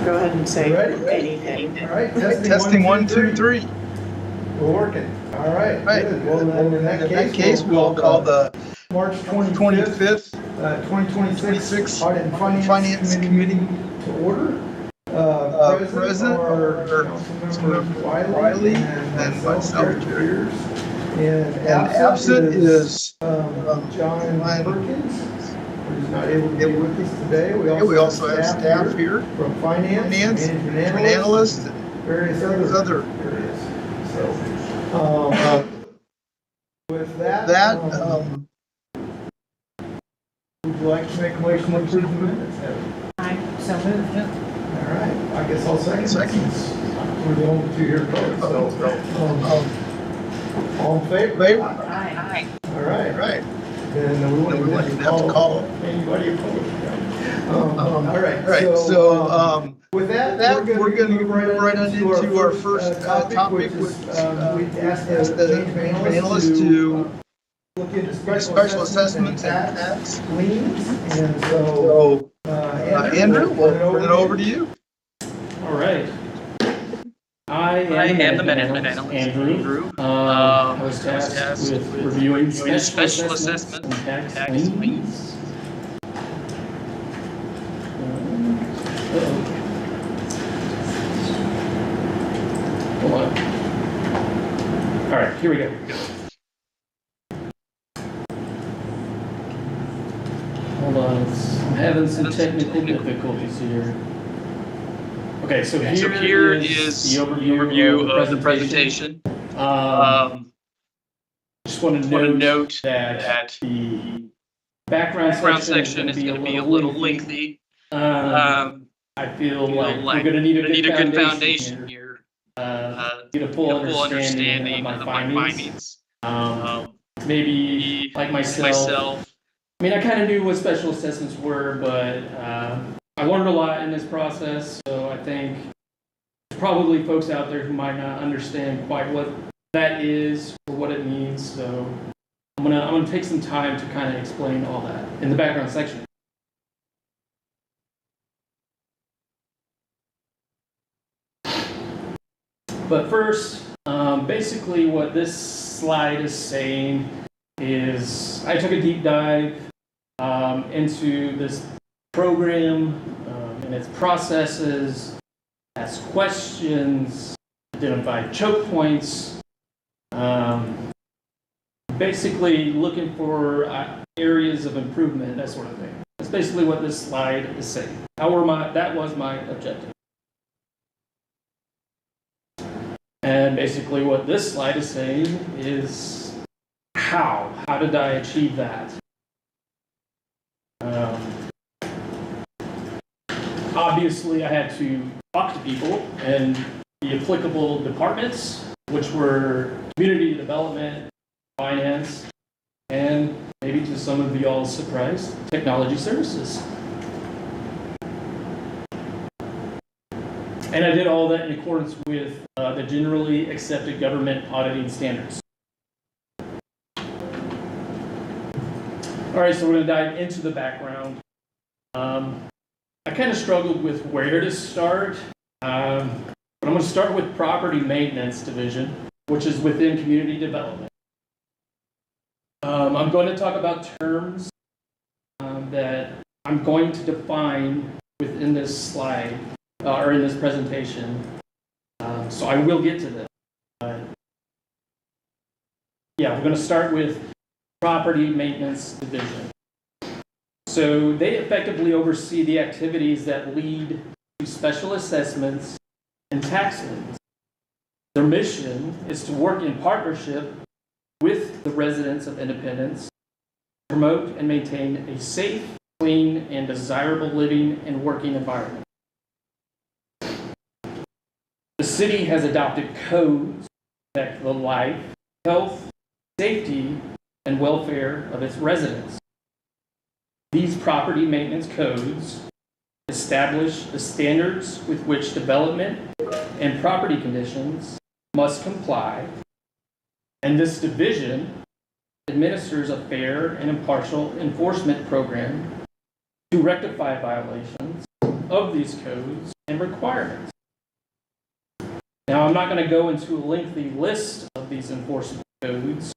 Go ahead and say anything. All right, Testing 1, 2, 3. We're working. All right, Right. good. Well, then in that case, we'll call the March 25th, 2026 Audit and Finance Committee to order. President are Councilmember Wiley and myself, Jerry. And absent is John Perkins, who's not able to be with us today. We also have staff here from finance, management analysts, and various other areas. So, with that, would you like to make a motion to approve the minutes? I so moved. All right, I guess I'll second. Since we're the only two here opposed. So, all in favor? Aye. All right. right. Then we wouldn't have to call anybody opposed. All right. So, with that, we're going to move right into our first topic, which is we asked the management analyst to look into special assessments and tax liens. And so, Andrew, we'll turn it over to you. All right. I am the management analyst, Andrew. I was tasked with reviewing special assessments and tax liens. Hold on. All right, here we go. Hold on, I'm having some technical difficulties here. Okay, so here is the overview of the presentation. Just want to note that the background section is going to be a little lengthy. I feel like we're going to need a good foundation here. Get a full understanding of my findings. Maybe like myself. I mean, I kind of knew what special assessments were, but I learned a lot in this process. So I think there's probably folks out there who might not understand quite what that is or what it means. So I'm gonna take some time to kind of explain all that in the background section. But first, basically what this slide is saying is I took a deep dive into this program and its processes, asked questions, identified choke points, basically looking for areas of improvement, that sort of thing. That's basically what this slide is saying. That was my objective. And basically what this slide is saying is how did I achieve that? Obviously I had to talk to people and the applicable departments, which were community development, finance, and maybe to some of y'all's surprise, technology services. And I did all that in accordance with the generally accepted government auditing standards. All right, so we're going to dive into the background. I kind of struggled with where to start, but I'm going to start with property maintenance division, which is within community development. I'm going to talk about terms that I'm going to define within this slide or in this presentation. So I will get to this. Yeah, we're going to start with property maintenance division. So they effectively oversee the activities that lead to special assessments and tax liens. Their mission is to work in partnership with the residents of Independence, promote and maintain a safe, clean, and desirable living and working environment. The city has adopted codes that protect the life, health, safety, and welfare of its residents. These property maintenance codes establish the standards with which development and property conditions must comply, and this division administers a fair and impartial enforcement program to rectify violations of these codes and requirements. Now, I'm not going to go into a lengthy list of these enforcement codes,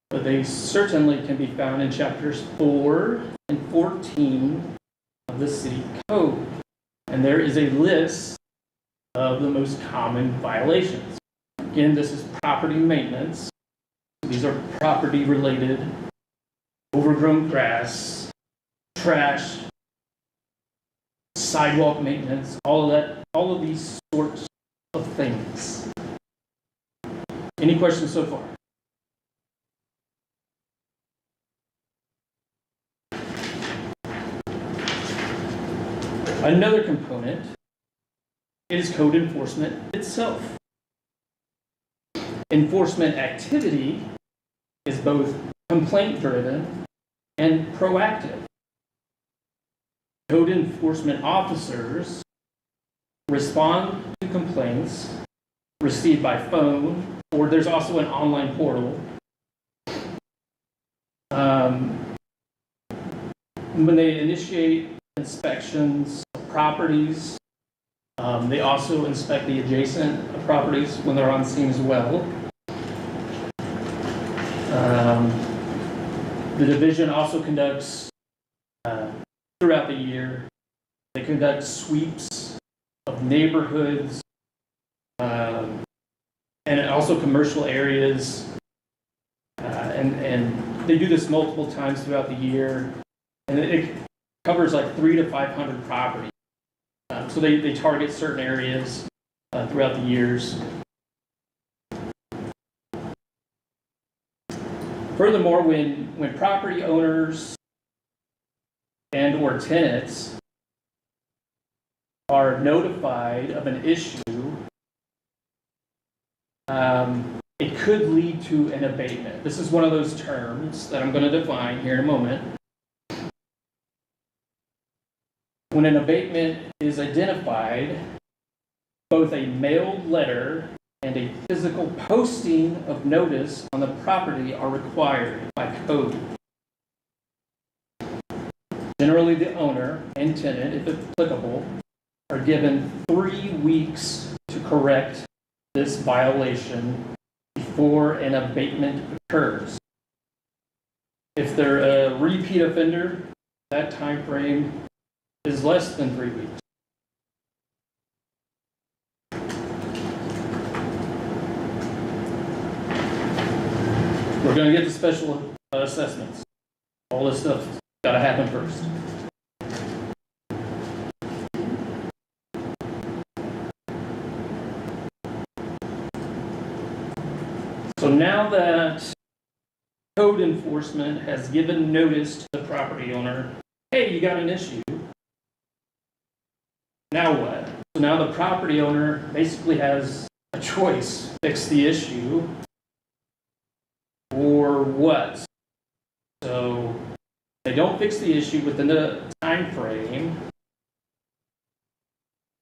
but they certainly can be found in chapters 4 and 14 of the city code. And there is a list of the most common violations. Again, this is property maintenance. These are property related, overgrown grass, trash, sidewalk maintenance, all of these sorts of things. Any questions so far? Another component is code enforcement itself. Enforcement activity is both complaint-driven and proactive. Code enforcement officers respond to complaints received by phone, or there's also an online portal. When they initiate inspections of properties, they also inspect the adjacent properties when they're on scene as well. The division also conducts, throughout the year, they conduct sweeps of neighborhoods and also commercial areas. And they do this multiple times throughout the year. And it covers like 300 to 500 properties. So they target certain areas throughout the years. Furthermore, when property owners and or tenants are notified of an issue, it could lead to an abatement. This is one of those terms that I'm going to define here in a moment. When an abatement is identified, both a mailed letter and a physical posting of notice on the property are required by code. Generally, the owner and tenant, if applicable, are given 3 weeks to correct this violation before an abatement occurs. If they're a repeat offender, that time frame is less than 3 weeks. We're going to get to special assessments. All this stuff's got to happen first. So now that code enforcement has given notice to the property owner, hey, you got an issue. Now what? So now the property owner basically has a choice: fix the issue or what? So they don't fix the issue within the time frame.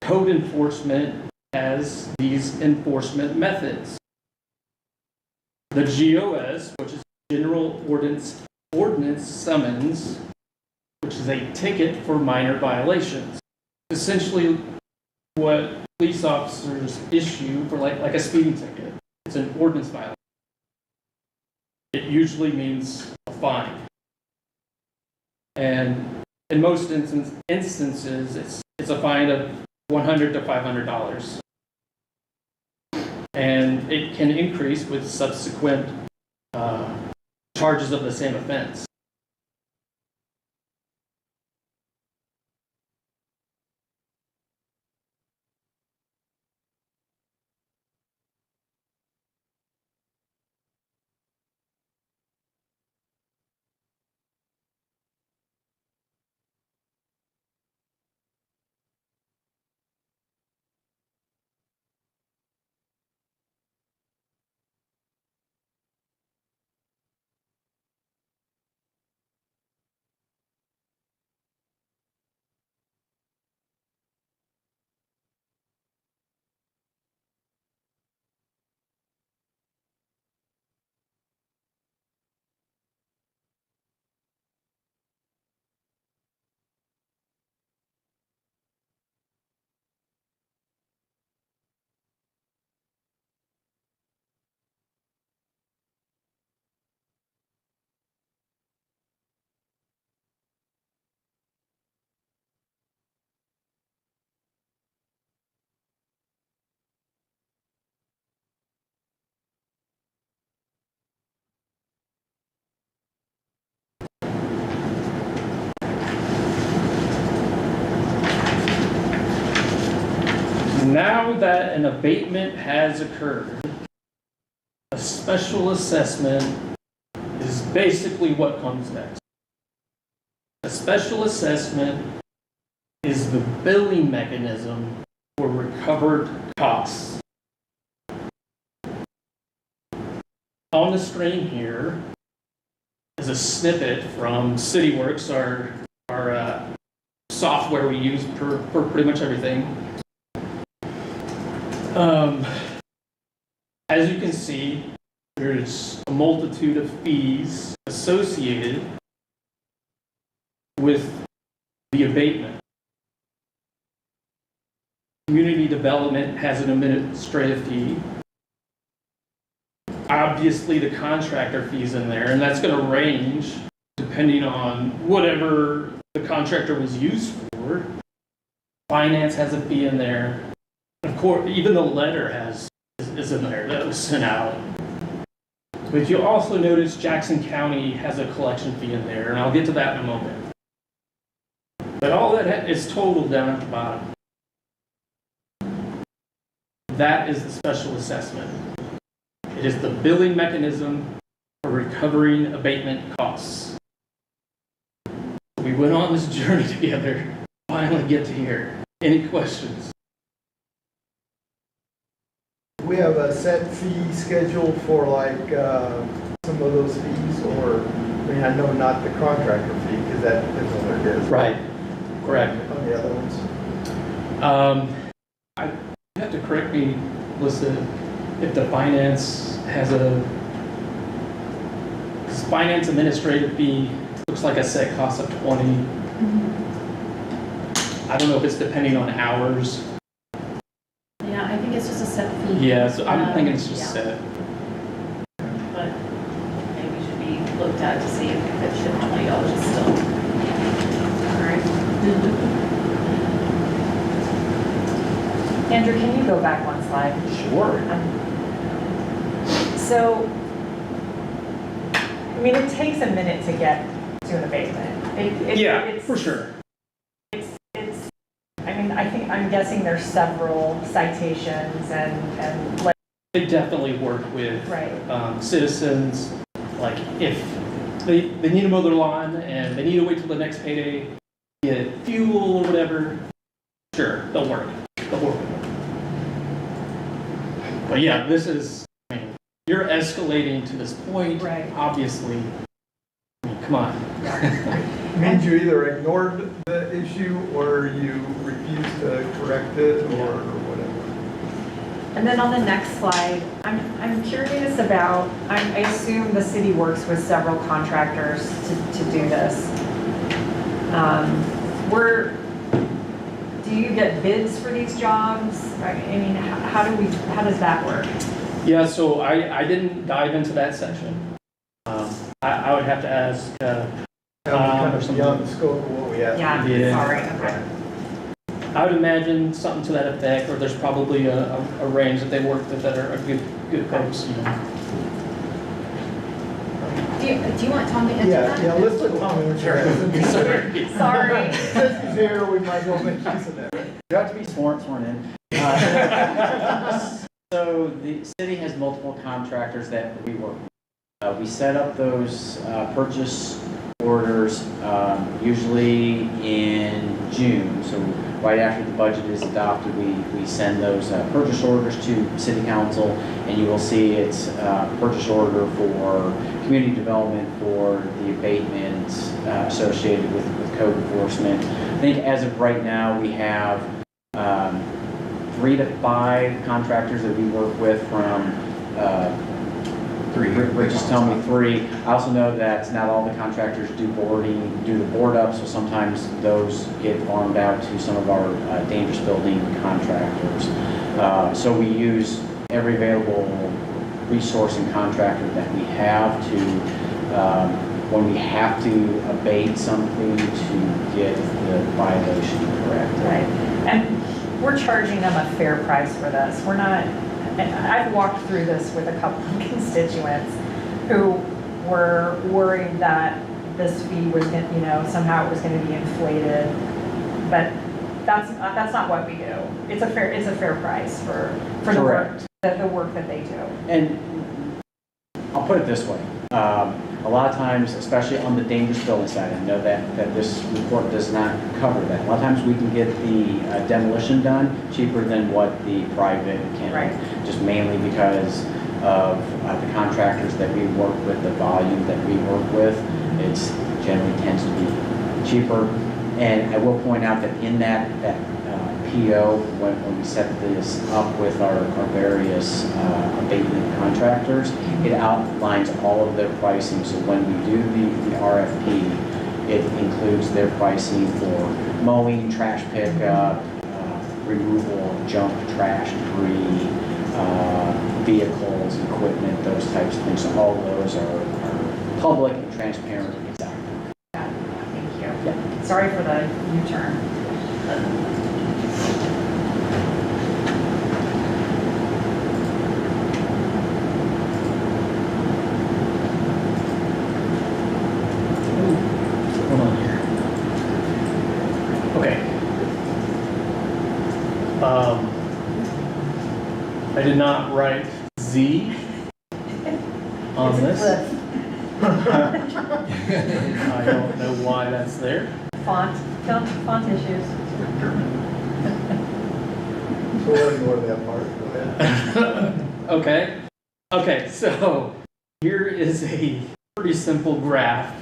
Code enforcement has these enforcement methods. The GOS, which is General Ordinance Summons, which is a ticket for minor violations. Essentially what police officers issue for like a speeding ticket. It's an ordinance violation. It usually means a fine. And in most instances, it's a fine of $100 to $500. And it can increase with subsequent charges of the same offense. Now that an abatement has occurred, a special assessment is basically what comes next. A special assessment is the billing mechanism for recovered costs. On the screen here is a snippet from CityWorks, our software we use for pretty much everything. As you can see, there's a multitude of fees associated with the abatement. Community development has an administrative fee. Obviously, the contractor fee's in there, and that's going to range depending on whatever the contractor was used for. Finance has a fee in there. Of course, even the letter is in there that was sent out. But you'll also notice Jackson County has a collection fee in there, and I'll get to that in a moment. But all that is totaled down at the bottom. That is the special assessment. It is the billing mechanism for recovering abatement costs. We went on this journey together, finally get to here. Any questions? We have a set fee schedule for like some of those fees, or I mean, I know not the contractor fee because that depends on what it is. Right. Correct. On the other ones. You have to correct me, Melissa, if the finance has a finance administrative fee looks like a set cost of 20. I don't know if it's depending on hours. Yeah, I think it's just a set fee. Yeah, so I'm thinking it's just set. But maybe should be looked at to see if it should $20 is still. All right. Andrew, can you go back one slide? Sure. So, I mean, it takes a minute to get to an abatement. It's, for sure. I mean, I'm guessing there's several citations and like. They definitely work with Right. Citizens. Like if they need to mow their lawn and they need to wait till the next payday, get fuel or whatever, sure, they'll work. They'll work with it. But yeah, this is, I mean, you're escalating to this point. Right. Obviously, I mean, come on. Means you either ignored the issue or you refused to correct it or whatever. And then on the next slide, I'm curious about, I assume the city works with several contractors to do this. Do you get bids for these jobs? I mean, how does that work? Yeah, so I didn't dive into that section. I would have to ask Kind or of something. beyond the scope of what we asked. Yeah, sorry, okay. I would imagine something to that effect, or there's probably a range that they work with that are good folks, you know. Do you want Tom to answer that? Yeah, let's put Tom in. Sorry. Sorry. Since he's here, we might as well make use of that. You have to be sworn in. So the city has multiple contractors that we work with. We set up those purchase orders usually in June. So right after the budget is adopted, we send those purchase orders to City Council, and you will see it's purchase order for community development for the abatement associated with code enforcement. I think as of right now, we have 3 to 5 contractors that we work with from Rich just telling me 3. I also know that not all the contractors do the board up, so sometimes those get farmed out to some of our dangerous building contractors. So we use every available resource and contractor that we have to, when we have to abate something, to get the violation correct. Right, and we're charging them a fair price for this. We're not, and I've walked through this with a couple of constituents who were worried that this fee was, somehow it was going to be inflated, but that's not what we do. it's a fair price for the work, Correct. the work that they do. And I'll put it this way. A lot of times, especially on the dangerous building side, I know that this report does not cover that. A lot of times we can get the demolition done cheaper than what the private can. Right. Just mainly because of the contractors that we work with, the volume that we work with, it's generally tends to be cheaper. And I will point out that in that PO, when we set this up with our various abatement contractors, it outlines all of their pricing. So when we do the RFP, it includes their pricing for mowing, trash pickup, removal of junk, trash, debris, vehicles, equipment, those types of things. So all of those are public and transparent. Exactly. Yeah, thank you. Yeah. Sorry for the U-turn. Hold on here. Okay. I did not write Z on It's a this. cliff. I don't know why that's there. Font issues. So we'll ignore that part, go ahead. Okay, so here is a pretty simple graph.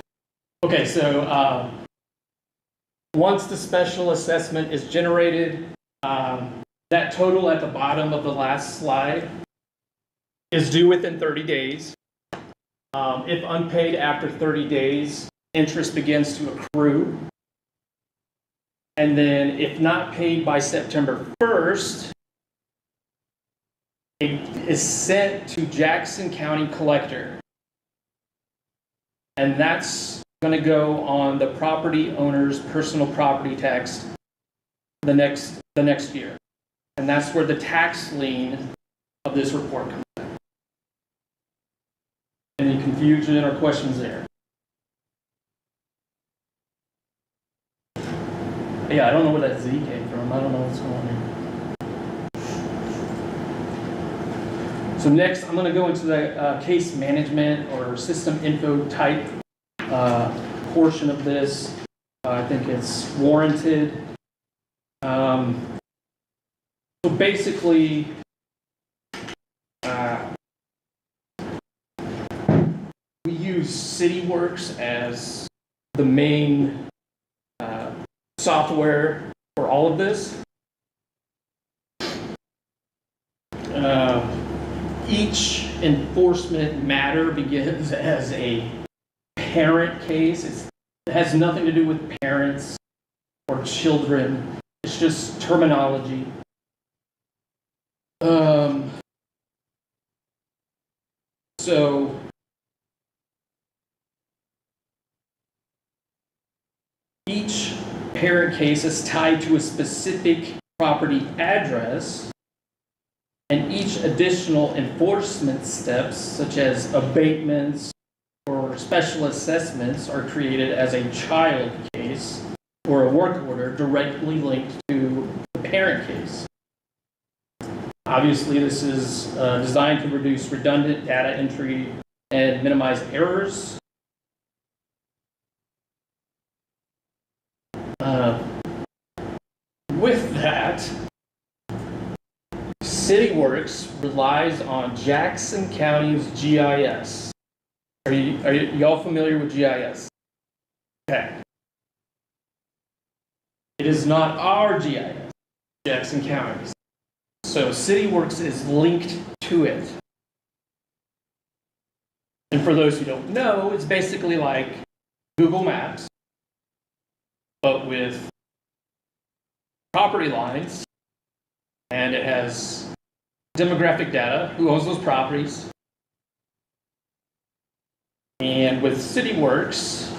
Okay, so once the special assessment is generated, that total at the bottom of the last slide is due within 30 days. If unpaid after 30 days, interest begins to accrue. And then if not paid by September 1st, it is sent to Jackson County Collector. And that's going to go on the property owner's personal property tax the next year. And that's where the tax lien of this report comes in. Any confusion or questions there? Yeah, I don't know where that Z came from. I don't know what's going on here. So next, I'm going to go into the case management or system info type portion of this. I think it's warranted. So basically, we use CityWorks as the main software for all of this. Each enforcement matter begins as a parent case. It has nothing to do with parents or children. It's just terminology. So each parent case is tied to a specific property address, and each additional enforcement steps, such as abatements or special assessments, are created as a child case or a work order directly linked to the parent case. Obviously, this is designed to reduce redundant data entry and minimize errors. With that, CityWorks relies on Jackson County's GIS. Are y'all familiar with GIS? Okay. It is not our GIS, Jackson County's. So CityWorks is linked to it. And for those who don't know, it's basically like Google Maps, but with property lines, and it has demographic data, who owns those properties. And with CityWorks,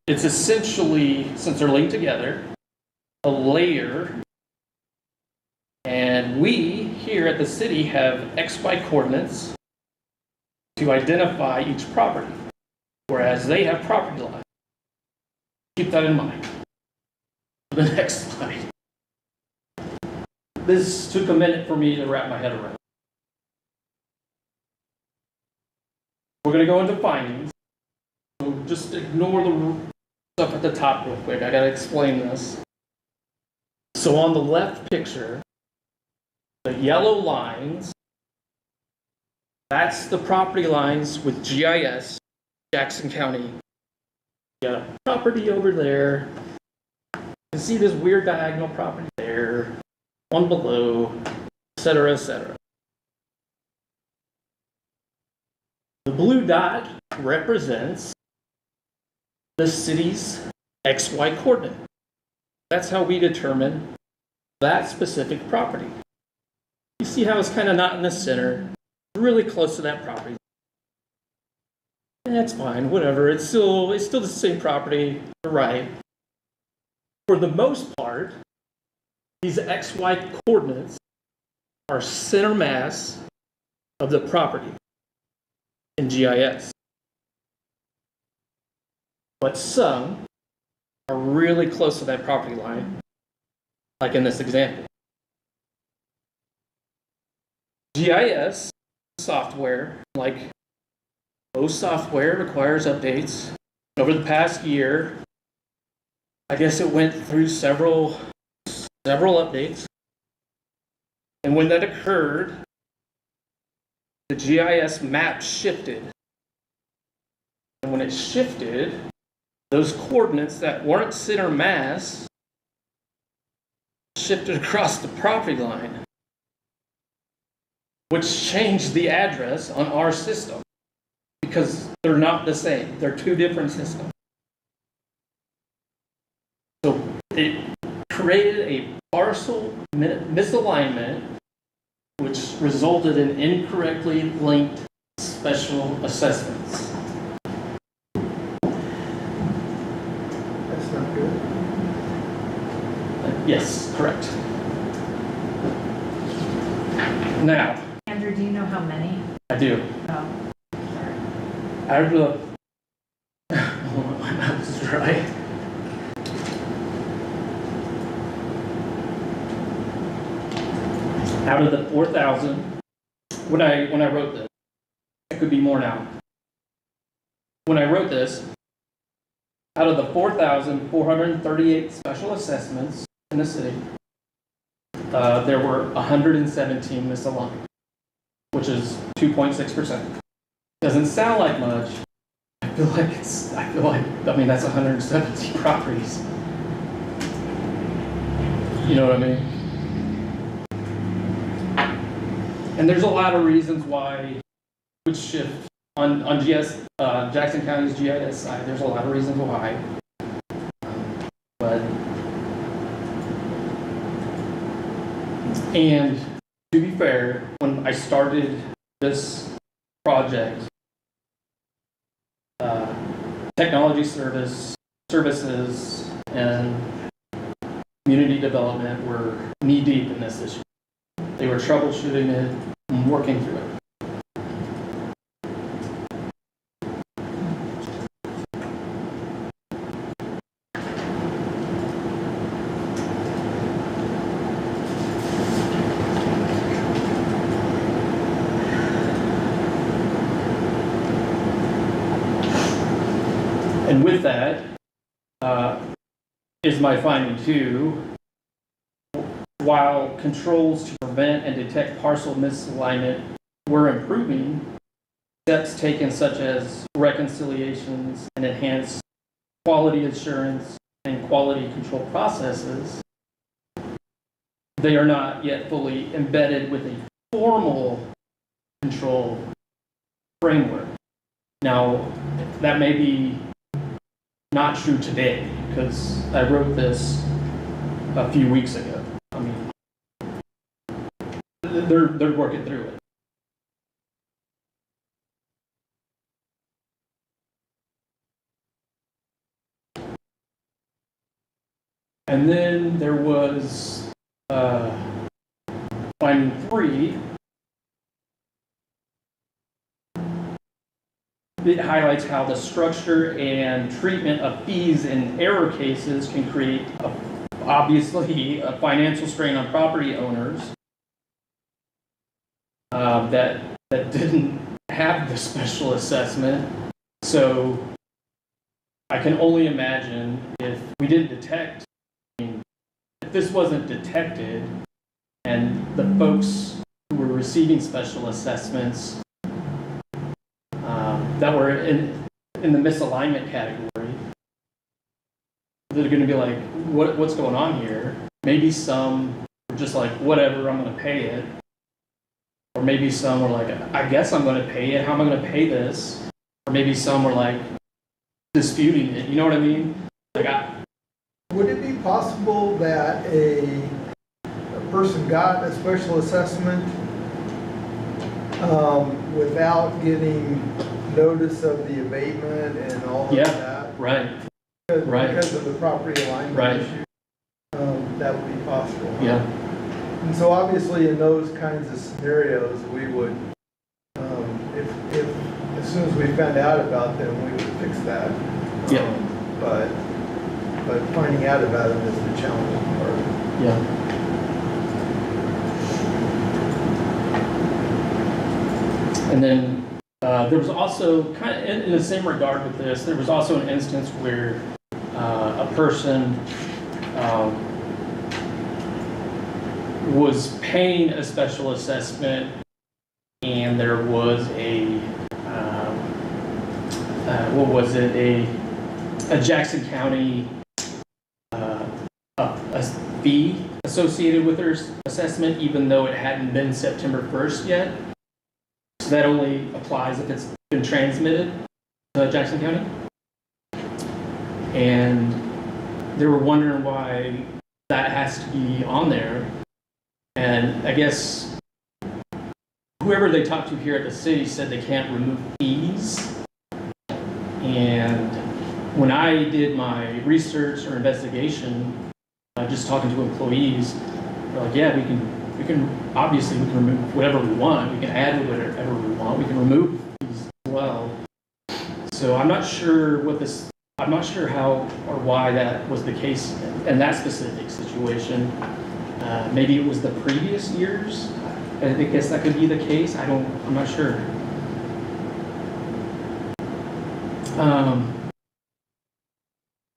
it's essentially, since they're linked together, a layer. And we here at the city have XY coordinates to identify each property, whereas they have property lines. Keep that in mind. The next slide. this took a minute for me to wrap my head around. We're going to go into findings. So just ignore the stuff at the top real quick. I got to explain this. So on the left picture, the yellow lines, that's the property lines with GIS, Jackson County. You got a property over there. You can see this weird diagonal property there, one below, et cetera, et cetera. The blue dot represents the city's XY coordinate. That's how we determine that specific property. You see how it's kind of not in the center, really close to that property. And that's fine, whatever. It's still the same property, you're right. For the most part, these XY coordinates are center mass of the property in GIS. But some are really close to that property line, like in this example. GIS software, like most software, requires updates. Over the past year, I guess it went through several updates. And when that occurred, the GIS map shifted. And when it shifted, those coordinates that weren't center mass shifted across the property line, which changed the address on our system because they're not the same. They're two different systems. So it created a parcel misalignment, which resulted in incorrectly linked special assessments. That's not good. Yes, correct. Now, Andrew, do you know how many? I do. Oh, sorry. Out of the, hold on, my mouth is dry. Out of the 4,000, when I wrote this, it could be more now. When I wrote this, out of the 4,438 special assessments in the city, there were 117 misaligned, which is 2.6%. Doesn't sound like much. I feel like, I mean, that's 117 properties. You know what I mean? And there's a lot of reasons why it would shift on Jackson County's GIS side. There's a lot of reasons why. And to be fair, when I started this project, technology services and community development were knee-deep in this issue. They were troubleshooting it and working through it. And with that, is my finding too. While controls to prevent and detect parcel misalignment were improving, steps taken such as reconciliations and enhanced quality assurance and quality control processes, they are not yet fully embedded with a formal control framework. Now, that may be not true today, because I wrote this a few weeks ago. I mean, they're working through it. And then there was finding 3. It highlights how the structure and treatment of fees in error cases can create a obviously a financial strain on property owners that didn't have the special assessment. So I can only imagine if we didn't detect, if this wasn't detected and the folks who were receiving special assessments that were in the misalignment category, they're going to be like, what's going on here? Maybe some were just like, whatever, I'm going to pay it. Or maybe some were like, I guess I'm going to pay it. How am I going to pay this? Or maybe some were like disputing it. You know what I mean? Like, Would it be possible that a person got a special assessment without getting notice of the abatement and all of Yeah. that? right, Because, Right. because of the property alignment Right. issue? That would be possible. yeah, And so obviously in those kinds of scenarios, we would, if, as soon as we found out about them, we would fix that. Yeah. But finding out about them is the challenging part. yeah. And then there was also, kind of in the same regard with this, there was also an instance where a person was paying a special assessment, and there was a what was it, a Jackson County a fee associated with their assessment, even though it hadn't been September 1st yet. So that only applies if it's been transmitted to Jackson County. And they were wondering why that has to be on there. And I guess whoever they talked to here at the city said they can't remove fees. And when I did my research or investigation, just talking to employees, they're like, yeah, we can obviously we can remove whatever we want. We can add whatever we want. We can remove fees as well. So I'm not sure how or why that was the case in that specific situation. Maybe it was the previous years. I guess that could be the case. I'm not sure.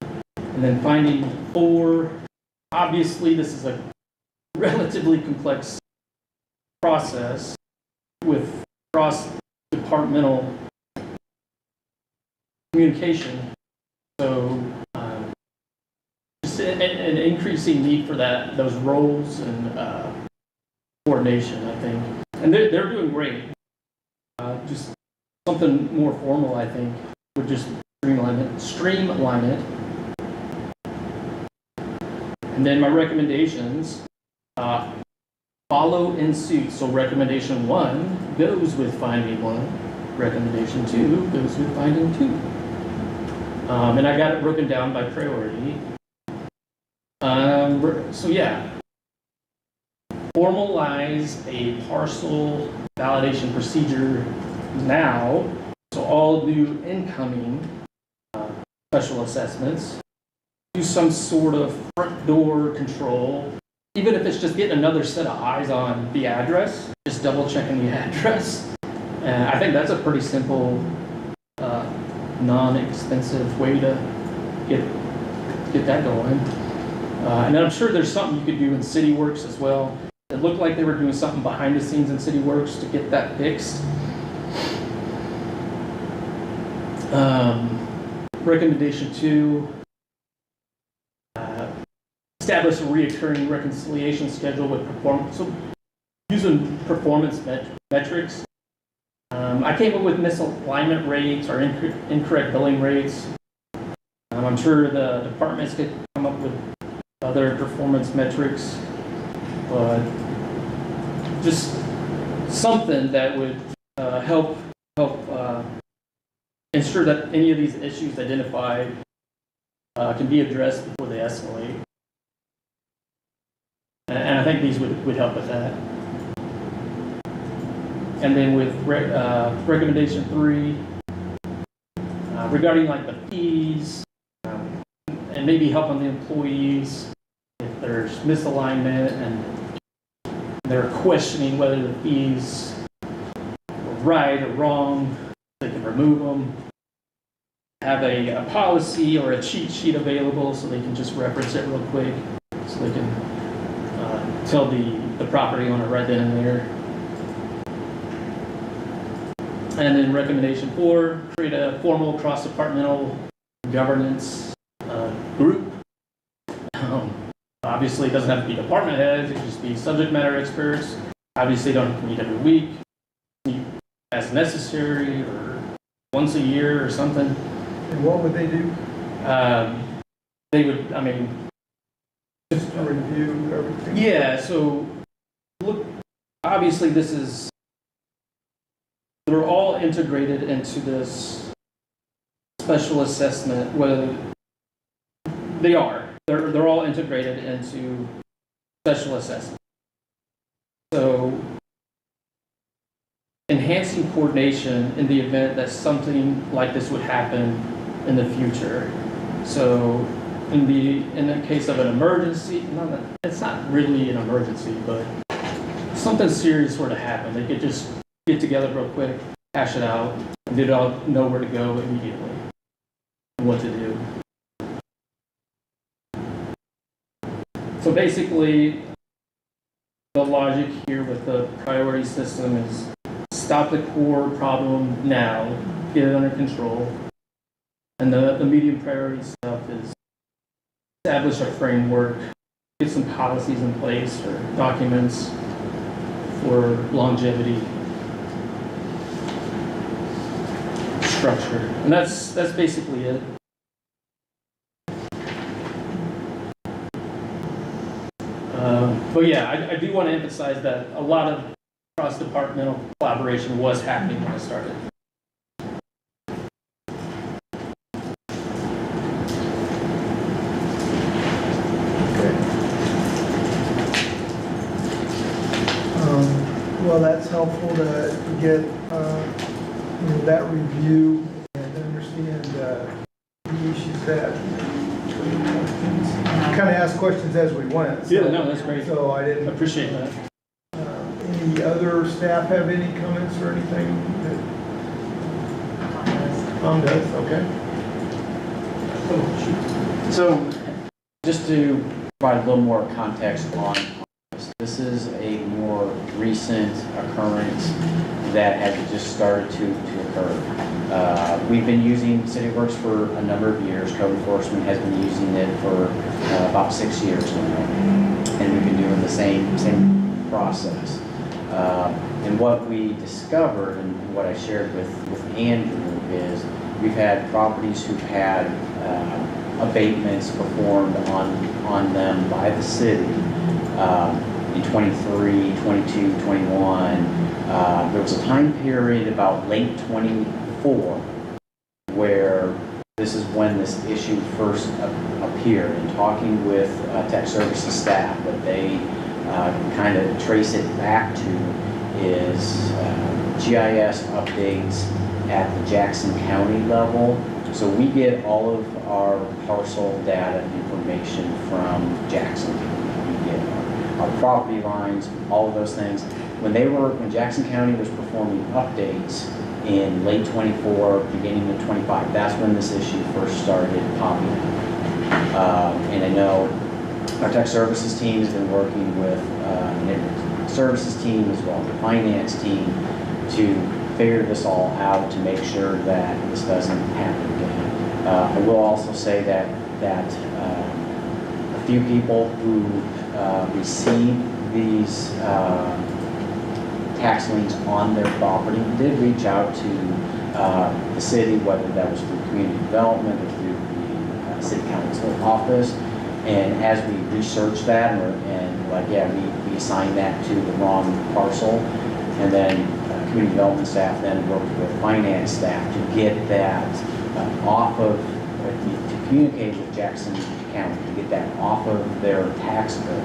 And then finding 4, obviously this is a relatively complex process with cross-departmental communication. So just an increasing need for those roles and coordination, I think. And they're doing great. Just something more formal, I think, would just streamline it. And then my recommendations follow in suit. So recommendation 1 goes with finding 1. Recommendation 2 goes with finding 2. And I got it broken down by priority. So yeah, formalize a parcel validation procedure now. So all new incoming special assessments, do some sort of front door control, even if it's just getting another set of eyes on the address, just double checking the address. And I think that's a pretty simple, non-expensive way to get that going. And I'm sure there's something you could do in CityWorks as well. It looked like they were doing something behind the scenes in CityWorks to get that fixed. Recommendation 2, establish a reoccurring reconciliation schedule with using performance metrics. I came up with misalignment rates or incorrect billing rates. I'm sure the departments could come up with other performance metrics, but just something that would help ensure that any of these issues identified can be addressed before they escalate. And I think these would help with that. And then with recommendation 3, regarding like the fees, and maybe helping the employees, if there's misalignment and they're questioning whether the fees were right or wrong, they can remove them. Have a policy or a cheat sheet available so they can just reference it real quick, so they can tell the property owner right then and there. And then recommendation 4, create a formal cross-departmental governance group. Obviously, it doesn't have to be department heads, it can just be subject matter experts. Obviously, don't have to meet every week, meet as necessary or once a year or something. And what would they do? They would, I mean, Just to review everything? yeah, so look, obviously they're all integrated into this special assessment, whether they are. They're all integrated into special assessment. So enhancing coordination in the event that something like this would happen in the future. So in the case of an emergency, it's not really an emergency, but something serious were to happen, they could just get together real quick, hash it out, and they'd all know where to go immediately and what to do. So basically, the logic here with the priority system is stop the core problem now, get it under control. And the medium priority stuff is establish a framework, get some policies in place or documents for longevity structure. And that's basically it. But yeah, I do want to emphasize that a lot of cross-departmental collaboration was happening when I started. Well, that's helpful to get that review and understand the issues that kind of ask questions as we went. So, Yeah, no, that's great. So I didn't Appreciate that. Any other staff have any comments or anything? Tom does, okay. So, just to provide a little more context on this is a more recent occurrence that has just started to occur. We've been using CityWorks for a number of years. Code enforcement has been using it for about 6 years now, and we've been doing the same process. And what we discovered, and what I shared with Andrew, is we've had properties who've had abatements performed on them by the city. In 23, 22, 21, there was a time period about late 24 where this is when this issue first appeared. And talking with tech services staff, what they kind of trace it back to is GIS updates at the Jackson County level. So we get all of our parcel data information from Jackson. We get our property lines, all of those things. When Jackson County was performing updates in late 24, beginning of 25, that's when this issue first started popping up. And I know our tech services team has been working with the neighborhood services team as well as the finance team to figure this all out to make sure that this doesn't happen again. I will also say that a few people who receive these tax liens on their property did reach out to the city, whether that was through community development or through the city council office. And as we researched that we assigned that to the wrong parcel, and then community development staff then worked with finance staff to get that off of, to communicate with Jackson County to get that off of their tax bill,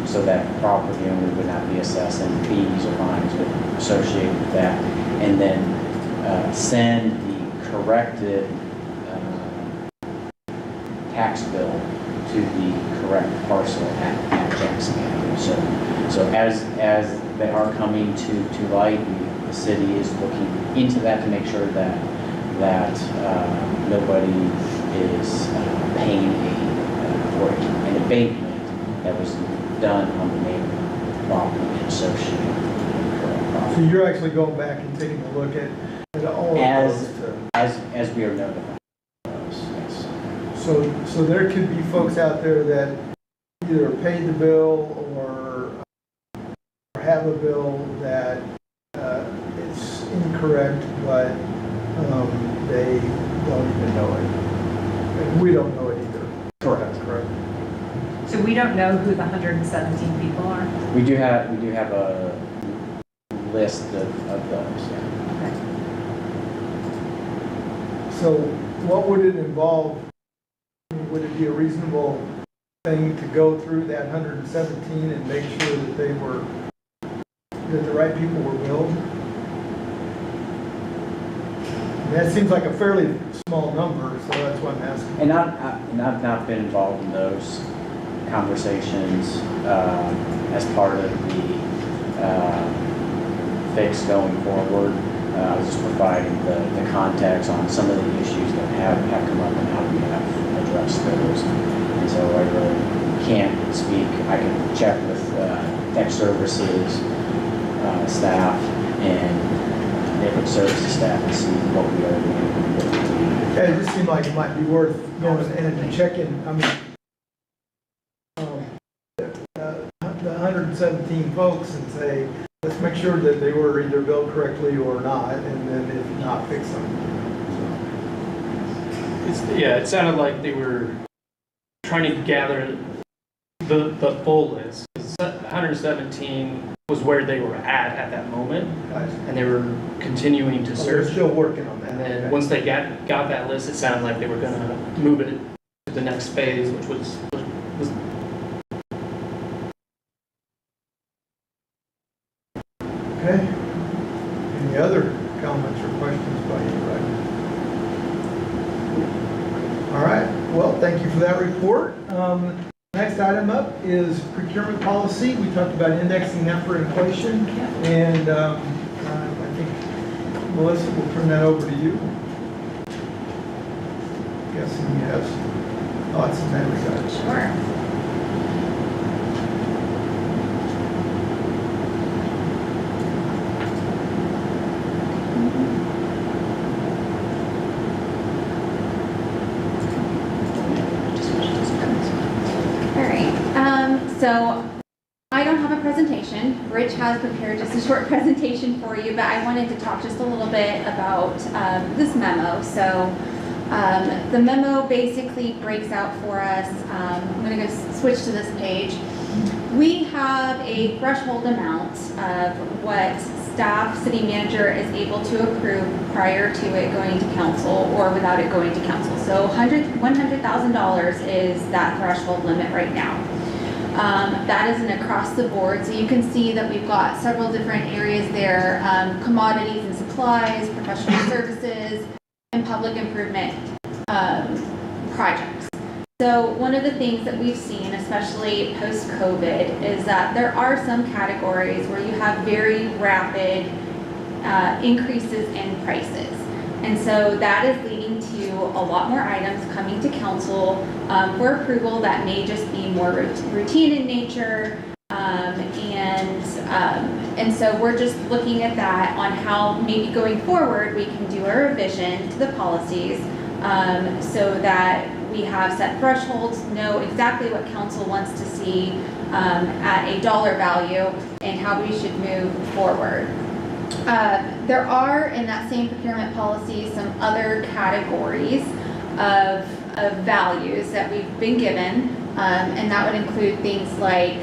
so that the property owner would not be assessed any fees or fines associated with that, and then send the corrected tax bill to to the correct parcel at Jackson Avenue. So as they are coming to light, the city is looking into that to make sure that nobody is paying for an abatement that was done on the neighboring property and associated with the correct So property. you're actually going back and taking a look at all of As- those. As we are notified. Yes. So there could be folks out there that either paid the bill or have a bill that it's incorrect, but they don't even know it. And we don't know it either. Correct. That's correct. So we don't know who the 117 people are? We do have a list of those, yeah. Okay. So what would it involve? Would it be a reasonable thing to go through that 117 and make sure that that the right people were billed? That seems like a fairly small number, so that's why I'm asking. And I've not been involved in those conversations as part of the fix going forward. I was just providing the context on some of the issues that have come up and how we have addressed those. And so I really can't speak. I can check with tech services staff and neighborhood services staff and see what we are doing. Yeah, it just seemed like it might be worth going in and checking, I mean, the 117 folks and say, let's make sure that they were either billed correctly or not, and then if not, fix them. It sounded like they were trying to gather the full list. 117 was where they were at that moment, Guys, and they were continuing to so they're search. still working on that. And then okay. once they got that list, it sounded like they were gonna move it to the next phase, which was Okay. Any other comments or questions by anybody? All right, well, thank you for that report. Next item up is procurement policy. We talked about indexing that for inflation, and I think Melissa will turn that over to you. Guessing you have some thoughts in that regard. Sure. All right, so I don't have a presentation. Rich has prepared just a short presentation for you, but I wanted to talk just a little bit about this memo. So the memo basically breaks out for us, I'm going to go switch to this page. We have a threshold amount of what staff, city manager is able to accrue prior to it going to council or without it going to council. So $100,000 is that threshold limit right now. That is an across the board. So you can see that we've got several different areas there, commodities and supplies, professional services, and public improvement projects. So one of the things that we've seen, especially post-COVID, is that there are some categories where you have very rapid increases in prices. And so that is leading to a lot more items coming to council for approval that may just be more routine in nature. And so we're just looking at that on how maybe going forward we can do a revision to the policies so that we have set thresholds, know exactly what council wants to see at a dollar value and how we should move forward. There are in that same procurement policy some other categories of values that we've been given, and that would include things like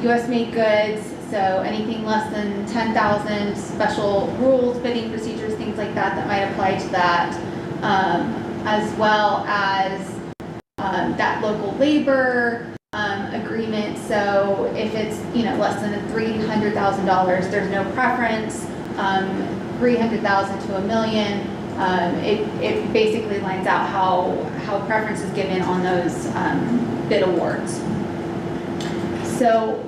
U.S. made goods, so anything less than 10,000, special rules, bidding procedures, things like that that might apply to that, as well as that local labor agreement. So if it's less than $300,000, there's no preference. 300,000 to $1 million, It basically lines out how preference is given on those bid awards. So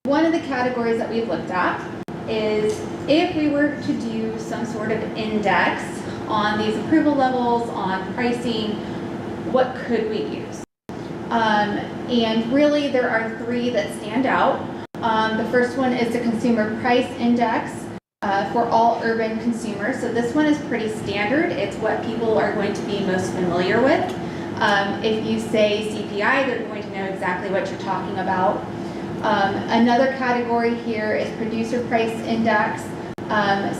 one of the categories that we've looked at is if we were to do some sort of index on these approval levels, on pricing, what could we use? And really there are three that stand out. The first one is the Consumer Price Index for all urban consumers. So this one is pretty standard. It's what people are going to be most familiar with. If you say CPI, they're going to know exactly what you're talking about. Another category here is Producer Price Index.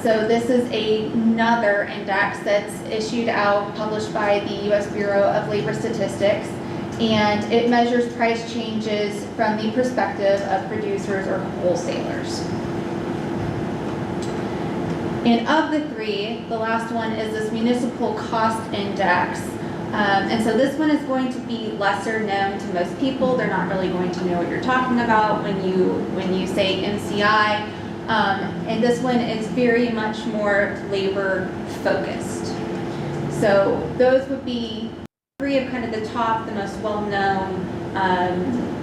So this is another index that's issued out, published by the U.S. Bureau of Labor Statistics, and it measures price changes from the perspective of producers or wholesalers. And of the three, the last one is this Municipal Cost Index. And so this one is going to be lesser known to most people. They're not really going to know what you're talking about when you say MCI. And this one is very much more labor focused. So those would be three of kind of the top, the most well-known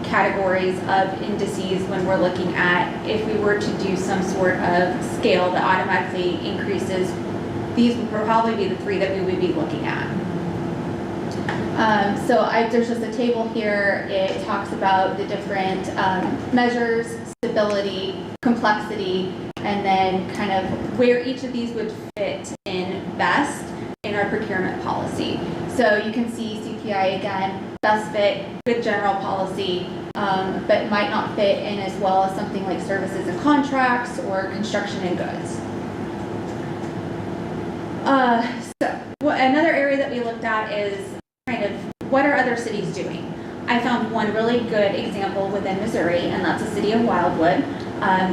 categories of indices when we're looking at if we were to do some sort of scale that automatically increases. These would probably be the three that we would be looking at. There's just a table here. It talks about the different measures, stability, complexity, and then kind of where each of these would fit in best in our procurement policy. So you can see CPI again, best fit, good general policy, but might not fit in as well as something like services and contracts or construction and goods. Another area that we looked at is kind of what are other cities doing? I found one really good example within Missouri, and that's the city of Wildwood.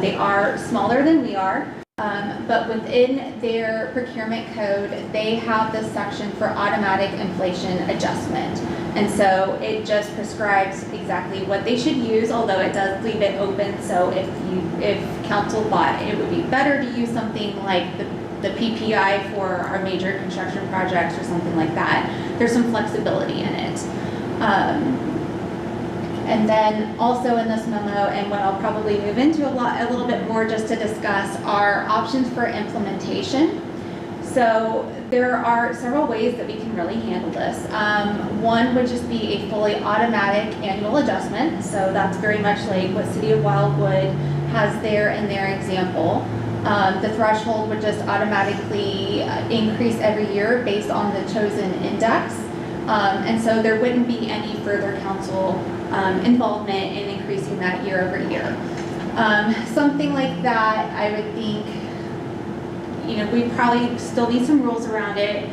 They are smaller than we are, but within their procurement code, they have this section for automatic inflation adjustment. And so it just prescribes exactly what they should use, although it does leave it open. So if council thought it would be better to use something like the PPI for our major construction projects or something like that, there's some flexibility in it. And then also in this memo, and what I'll probably move into a little bit more just to discuss, are options for implementation. So there are several ways that we can really handle this. One would just be a fully automatic annual adjustment. So that's very much like what City of Wildwood has there in their example. The threshold would just automatically increase every year based on the chosen index. And so there wouldn't be any further council involvement in increasing that year over year. Something like that, I would think, we probably still need some rules around it,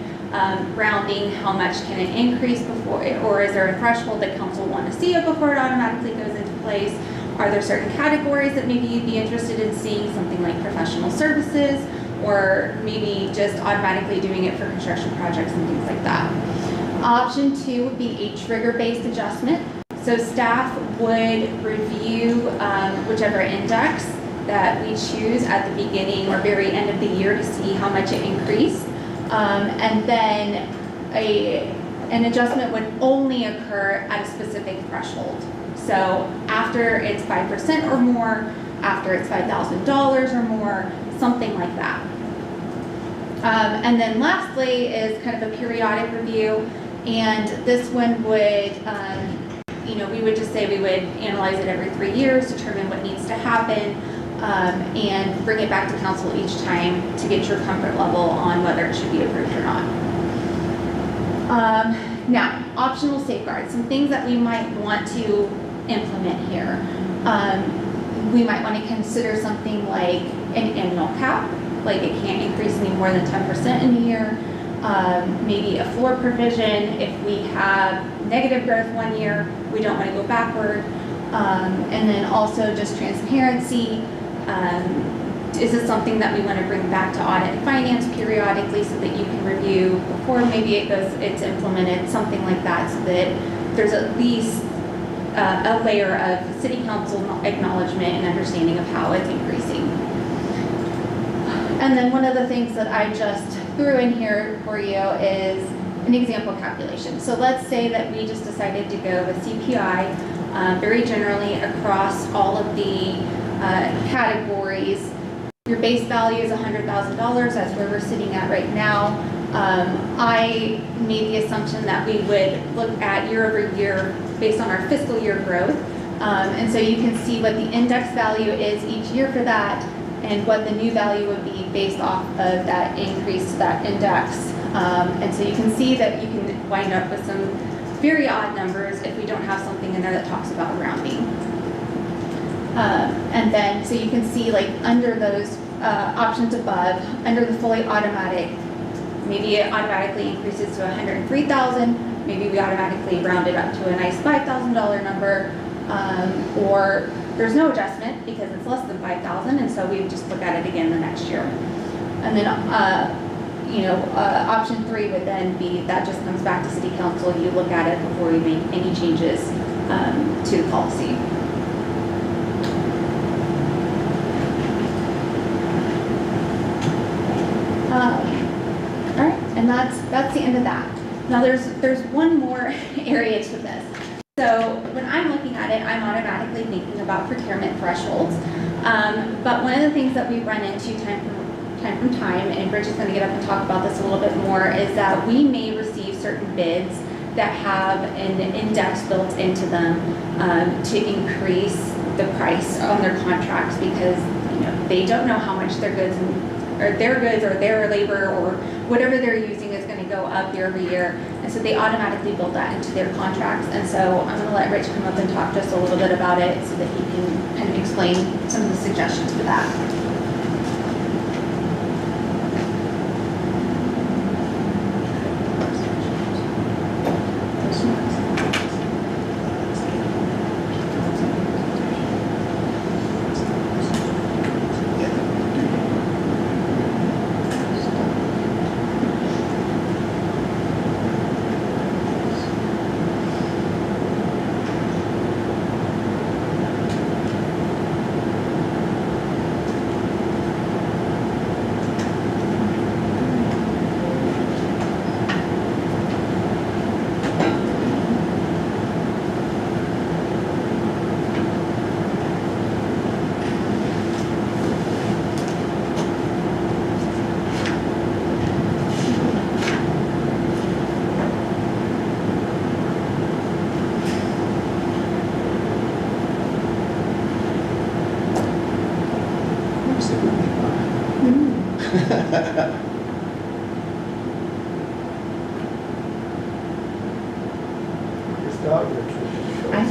rounding how much can it increase before, or is there a threshold that council want to see it before it automatically goes into place? Are there certain categories that maybe you'd be interested in seeing, something like professional services, or maybe just automatically doing it for construction projects and things like that? Option 2 would be a trigger-based adjustment. So staff would review whichever index that we choose at the beginning or very end of the year to see how much it increased. And then an adjustment would only occur at a specific threshold. So after it's 5% or more, after it's $5,000 or more, something like that. And then lastly is kind of a periodic review. And this one would, we would just say we would analyze it every 3 years, determine what needs to happen, and bring it back to council each time to get your comfort level on whether it should be approved or not. Now, optional safeguards, some things that we might want to implement here. We might want to consider something like an annual cap, like it can't increase any more than 10% in a year. Maybe a floor provision. If we have negative growth 1 year, we don't want to go backward. And then also just transparency. Is this something that we want to bring back to Audit Finance periodically so that you can review before maybe it's implemented, something like that, so that there's at least a layer of city council acknowledgement and understanding of how it's increasing. And then one of the things that I just threw in here for you is an example calculation. So let's say that we just decided to go with CPI very generally across all of the categories. Your base value is $100,000, that's where we're sitting at right now. I made the assumption that we would look at year over year based on our fiscal year growth. And so you can see what the index value is each year for that and what the new value would be based off of that increase to that index. And so you can see that you can wind up with some very odd numbers if we don't have something in there that talks about rounding. And then, so you can see like under those options above, under the fully automatic, maybe it automatically increases to 103,000. Maybe we automatically round it up to a nice $5,000 number, or there's no adjustment because it's less than 5,000, and so we just look at it again the next year. And then, option 3 would then be that just comes back to City Council. You look at it before you make any changes to the policy. All right, and that's the end of that. Now there's one more area to this. So when I'm looking at it, I'm automatically thinking about procurement thresholds. But one of the things that we run into time from time, and Rich is going to get up and talk about this a little bit more, is that we may receive certain bids that have an index built into them to increase the price on their contracts because they don't know how much their goods or their labor or whatever they're using is going to go up year over year, and so they automatically build that into their contracts. And so I'm going to let Rich come up and talk just a little bit about it so that he can kind of explain some of the suggestions for that. This dog looks really short. I know.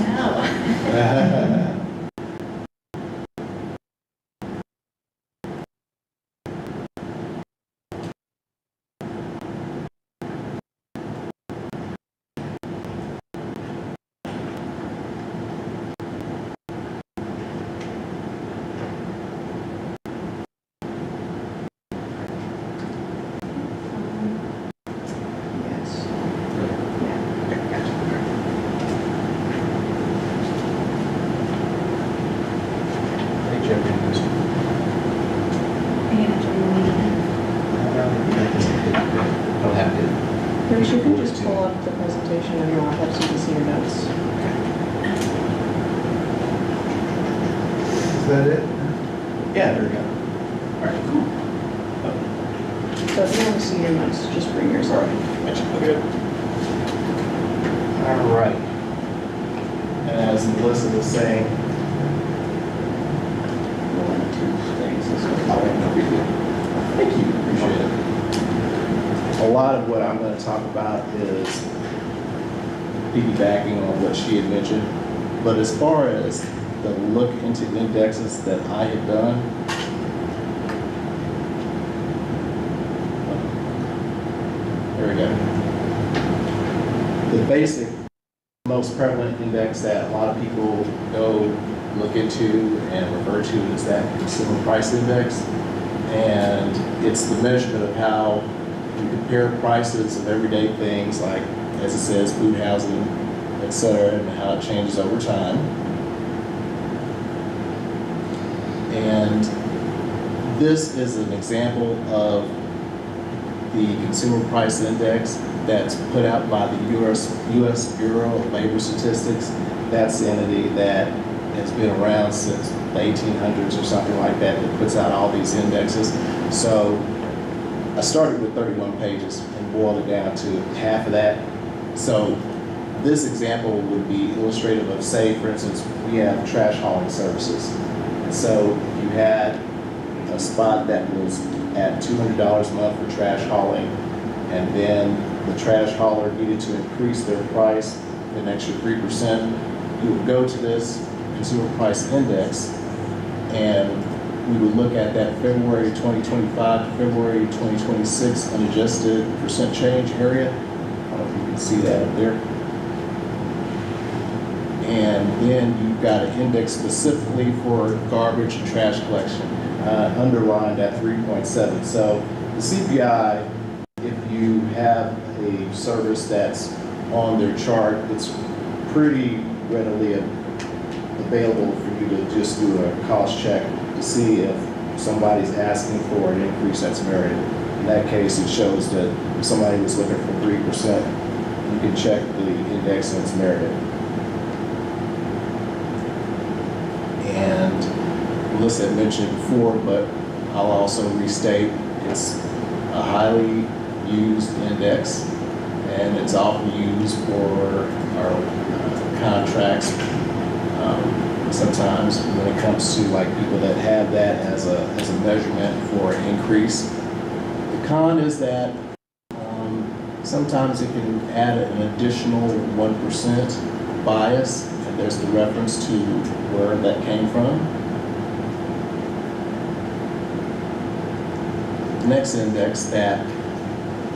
I'll have to. Bruce, you can just pull up the presentation and you'll have so you can see your notes. Is that it? Yeah, there we go. All right, cool. So if you want to see your notes, just bring yours up. Okay. All right. And as Melissa was saying, One of two things. thank you, appreciate it. A lot of what I'm going to talk about is piggybacking on what she had mentioned. But as far as the look into indexes that I have done, there we go. The basic, most prevalent index that a lot of people go look into and refer to is that consumer price index. And it's the measurement of how you compare prices of everyday things like, as it says, food, housing, et cetera, and how it changes over time. And This is an example of the Consumer Price Index that's put out by the U.S. Bureau of Labor Statistics. That's the entity that has been around since the 1800s or something like that, that puts out all these indexes. So I started with 31 pages and boiled it down to half of that. So this example would be illustrative of, say, for instance, we have trash hauling services. And so if you had a spot that was at $200 a month for trash hauling, and then the trash hauler needed to increase their price an extra 3%, you would go to this Consumer Price Index, and we would look at that February 2025 to February 2026 unadjusted percent change area. I don't know if you can see that up there. And then you've got an index specifically for garbage and trash collection, underlined at 3.7. So the CPI, if you have a service that's on their chart, it's pretty readily available for you to just do a cost check to see if somebody's asking for an increase that's merited. In that case, it shows that if somebody was looking for 3%, you can check the index and it's merited. And Melissa had mentioned it before, but I'll also restate, it's a highly used index, and it's often used for our contracts. Sometimes when it comes to like people that have that as a measurement for an increase. The con is that sometimes it can add an additional 1% bias, and there's the reference to where that came from. The next index that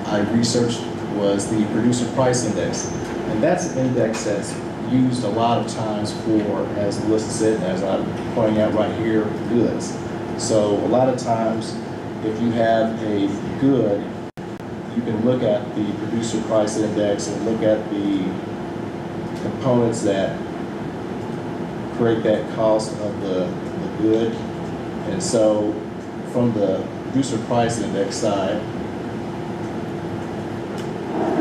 I researched was the Producer Price Index, and that's an index that's used a lot of times for, as Melissa said, and as I'm pointing out right here, goods. So a lot of times, if you have a good, you can look at the Producer Price Index and look at the components that create that cost of the good. And so from the Producer Price Index side,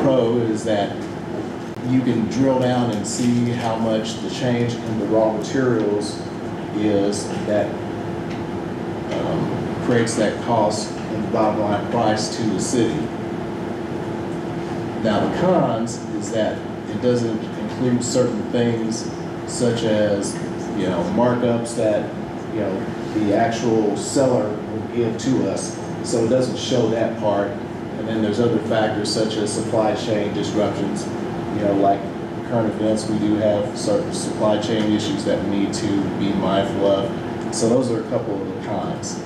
pro is that you can drill down and see how much the change in the raw materials is that creates that cost in the bottom line price to the city. Now the cons is that it doesn't include certain things such as, you know, markups that, you know, the actual seller will give to us. So it doesn't show that part. And then there's other factors such as supply chain disruptions. You know, like current events, we do have certain supply chain issues that we need to be mindful of. So those are a couple of the cons.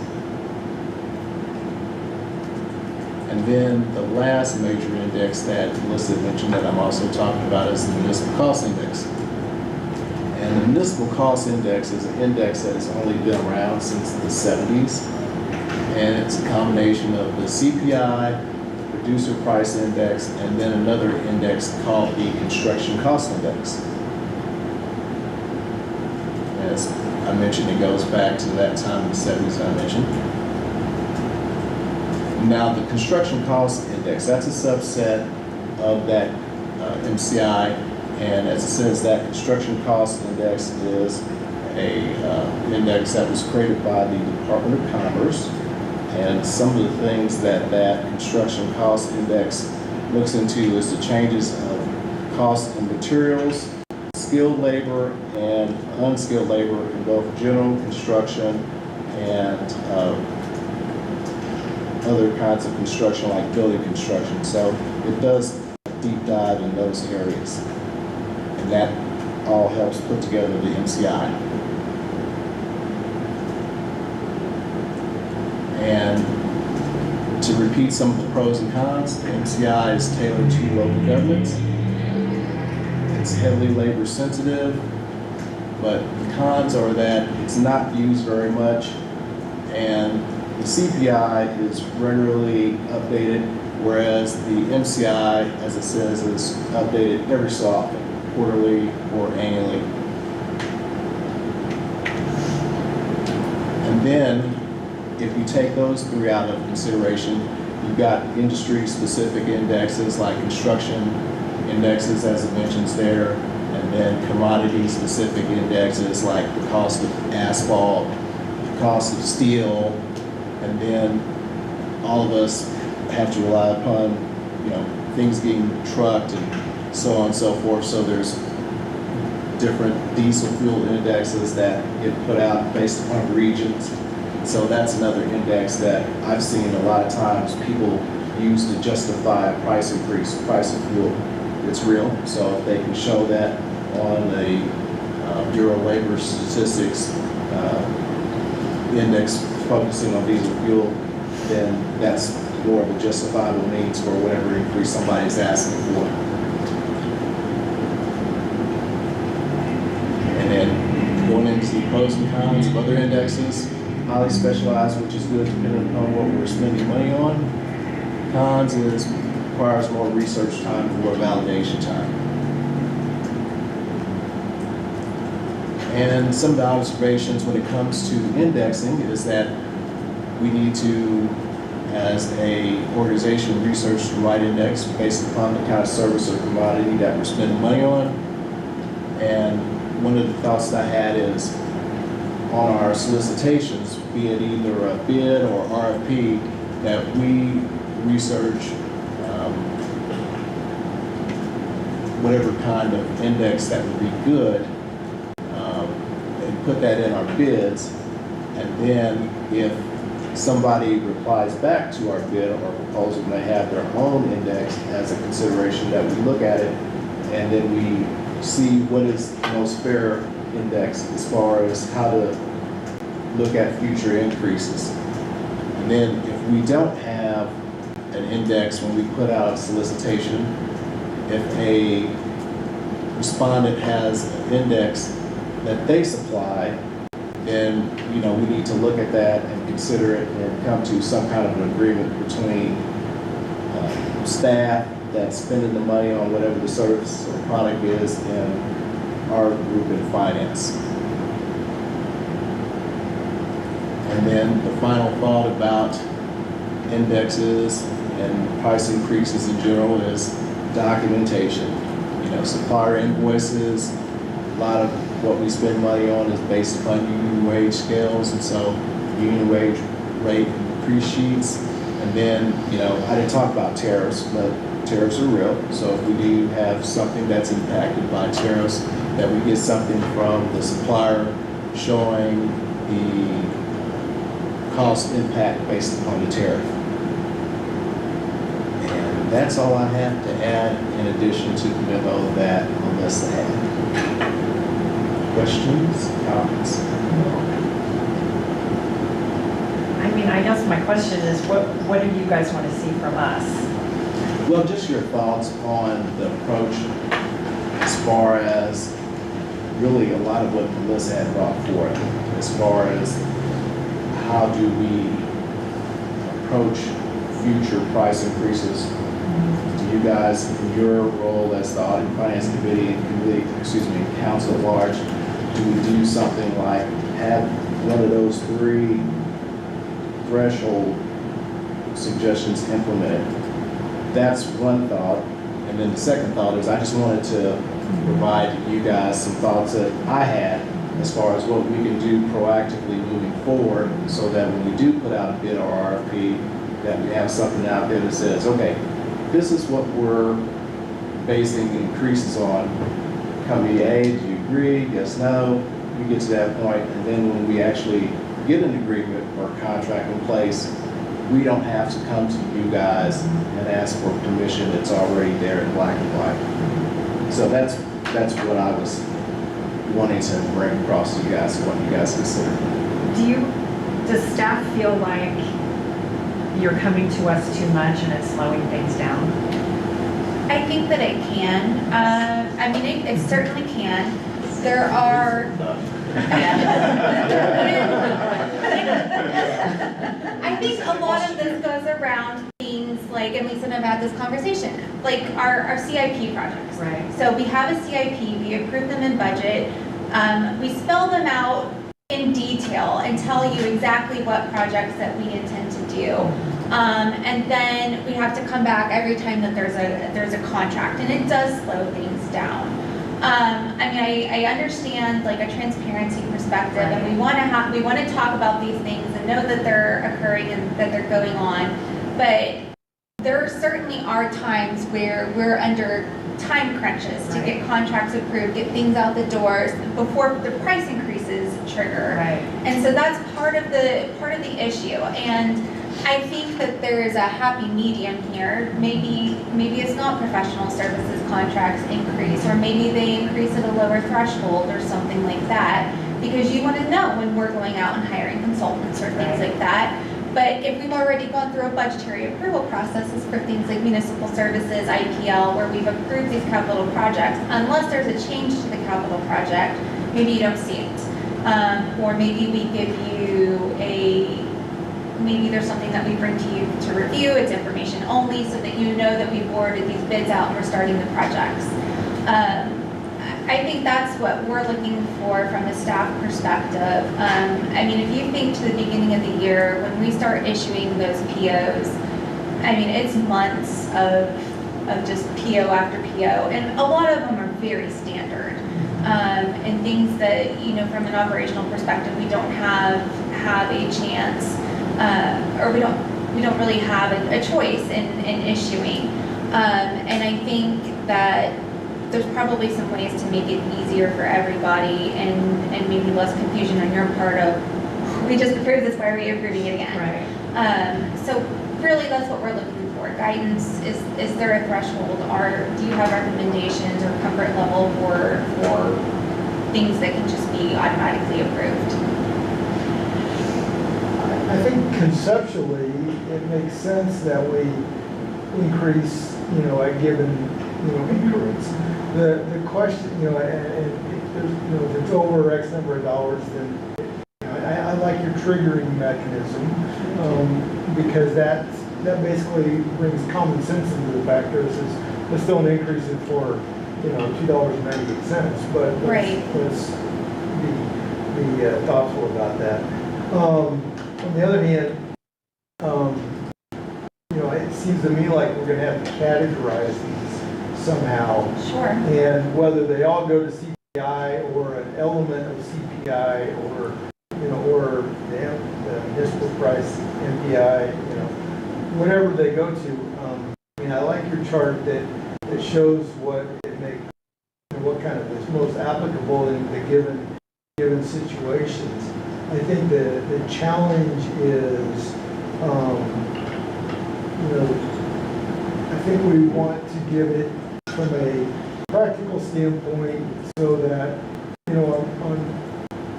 And then the last major index that Melissa mentioned that I'm also talking about is the Municipal Cost Index. And the Municipal Cost Index is an index that has only been around since the 70s. And it's a combination of the CPI, Producer Price Index, and then another index called the Construction Cost Index. As I mentioned, it goes back to that time in the 70s I mentioned. Now the Construction Cost Index, that's a subset of that MCI, and as it says, that Construction Cost Index is a index that was created by the Department of Commerce. And some of the things that that Construction Cost Index looks into is the changes of cost in materials, skilled labor, and unskilled labor in both general construction and other kinds of construction like building construction. So it does a deep dive in those areas. And that all helps put together the MCI. And to repeat some of the pros and cons, the MCI is tailored to local governments. It's heavily labor sensitive, but the cons are that it's not used very much, and the CPI is regularly updated, whereas the MCI, as it says, is updated every so often, quarterly or annually. And then if you take those three out of consideration, you've got industry-specific indexes like construction indexes, as it mentions there, and then commodity-specific indexes like the cost of asphalt, the cost of steel, and then all of us have to rely upon, things getting trucked and so on and so forth. So there's different diesel fuel indexes that get put out based upon regions. So that's another index that I've seen a lot of times people use to justify a price increase, price of fuel. It's real. So if they can show that on a Bureau of Labor Statistics index focusing on diesel fuel, then that's more of a justifiable means for whatever increase somebody's asking for. And then going into the pros and cons of other indexes, highly specialized, which is good depending upon what we're spending money on. Cons is requires more research time, more validation time. And some of the observations when it comes to indexing is that we need to, as a organization, research the right index based upon the kind of service or commodity that we're spending money on. And one of the thoughts that I had is on our solicitations, be it either a bid or RFP, that we research whatever kind of index that would be good and put that in our bids. And then if somebody replies back to our bid or proposal and they have their own index as a consideration, that we look at it and then we see what is the most fair index as far as how to look at future increases. And then if we don't have an index when we put out a solicitation, if a respondent has an index that they supply, then we need to look at that and consider it and come to some kind of an agreement between staff that's spending the money on whatever the service or product is and our group in finance. And then the final thought about indexes and price increases in general is documentation. Supplier invoices, a lot of what we spend money on is based upon union wage scales, and so union wage rate increase sheets. And then, I didn't talk about tariffs, but tariffs are real. So if we do have something that's impacted by tariffs, that we get something from the supplier showing the cost impact based upon the tariff. And that's all I have to add in addition to the memo that Melissa had. Questions, comments? I guess my question is, what do you guys want to see from us? Well, just your thoughts on the approach as far as really a lot of what Melissa had brought forth, as far as how do we approach future price increases. Do you guys, in your role as the Audit Finance Committee and council at large, do we do something like have one of those three threshold suggestions implemented? That's one thought. And then the second thought is I just wanted to provide you guys some thoughts that I had as far as what we can do proactively moving forward so that when we do put out a bid or RFP, that we have something out there that says, okay, this is what we're basing increases on. Company A, do you agree? Yes, no. We get to that point, and then when we actually get an agreement or contract in place, we don't have to come to you guys and ask for permission. It's already there in black and white. So that's what I was wanting to bring across to you guys and what you guys consider. Does staff feel like you're coming to us too much and it's slowing things down? I think that it can. It certainly can. There are. I think a lot of this goes around things like, and Lisa and I've had this conversation, like our CIP projects. Right. So we have a CIP, we approve them in budget, we spell them out in detail detail and tell you exactly what projects that we intend to do. And then we have to come back every time that there's a contract, and it does slow things down. I mean, I understand like a transparency perspective, and we want to talk about these things and know that they're occurring and that they're going on, but there certainly are times where we're under time crunches to get contracts approved, get things out the doors before the price increases trigger. Right. And so that's part of the issue. And I think that there is a happy medium here. Maybe it's not professional services contracts increase, or maybe they increase at a lower threshold or something like that, because you want to know when we're going out and hiring consultants or things like that. But if we've already gone through a budgetary approval processes for things like municipal services, IPL, where we've approved these capital projects, unless there's a change to the capital project, maybe you don't see it. Or maybe we give you maybe there's something that we bring to you to review, it's information only, so that you know that we've awarded these bids out and we're starting the projects. I think that's what we're looking for from a staff perspective. I mean, if you think to the beginning of the year, when we start issuing those POs, I mean, it's months of just PO after PO, and a lot of them are very standard. And things that, you know, from an operational perspective, we don't have a chance, or we don't really have a choice in issuing. And I think that there's probably some ways to make it easier for everybody, and maybe less confusion on your part of, we just approved this, why are we approving it again? Right. So really that's what we're looking for. Guidance, is there a threshold, or do you have recommendations or comfort level for things that can just be automatically approved? I think conceptually, it makes sense that we increase, you know, a given, you know, increments. The question, you know, and if it's over X number of dollars, then, you know, I like your triggering mechanism, because that basically brings common sense into the factor. Let's still increase it for, you know, $2.98, but let's be thoughtful about that. On the other hand, you know, it seems to me like we're going to have to categorize these somehow. Sure. And whether they all go to CPI or an element of CPI, or, you know, or the municipal price MPI, you know, whatever they go to. I mean, I like your chart that shows what it makes, you know, what kind of is most applicable in the given situations. I think the challenge is, you know, I think we want to give it from a practical standpoint, so that, you know, on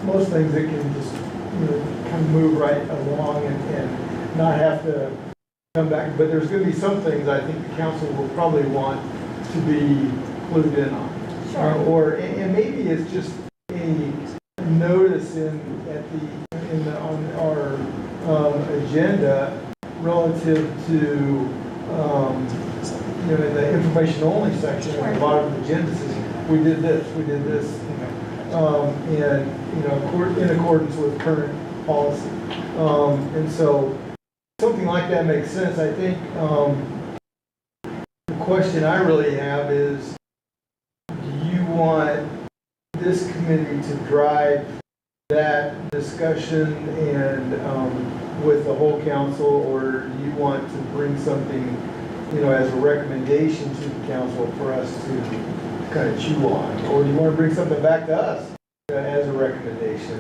most things it can just, you know, kind of move right along and not have to come back. But there's going to be some things I think the council will probably want to be clued in on. Sure. And maybe it's just a notice on our agenda relative to, you know, the information only section. Sure. A lot of agendas is, we did this, you know, and, you know, in accordance with current policy. And so something like that makes sense. I think the question I really have is, do you want this committee to drive that discussion and with the whole council, or do you want to bring something, you know, as a recommendation to the council for us to kind of chew on? Or do you want to bring something back to us as a recommendation,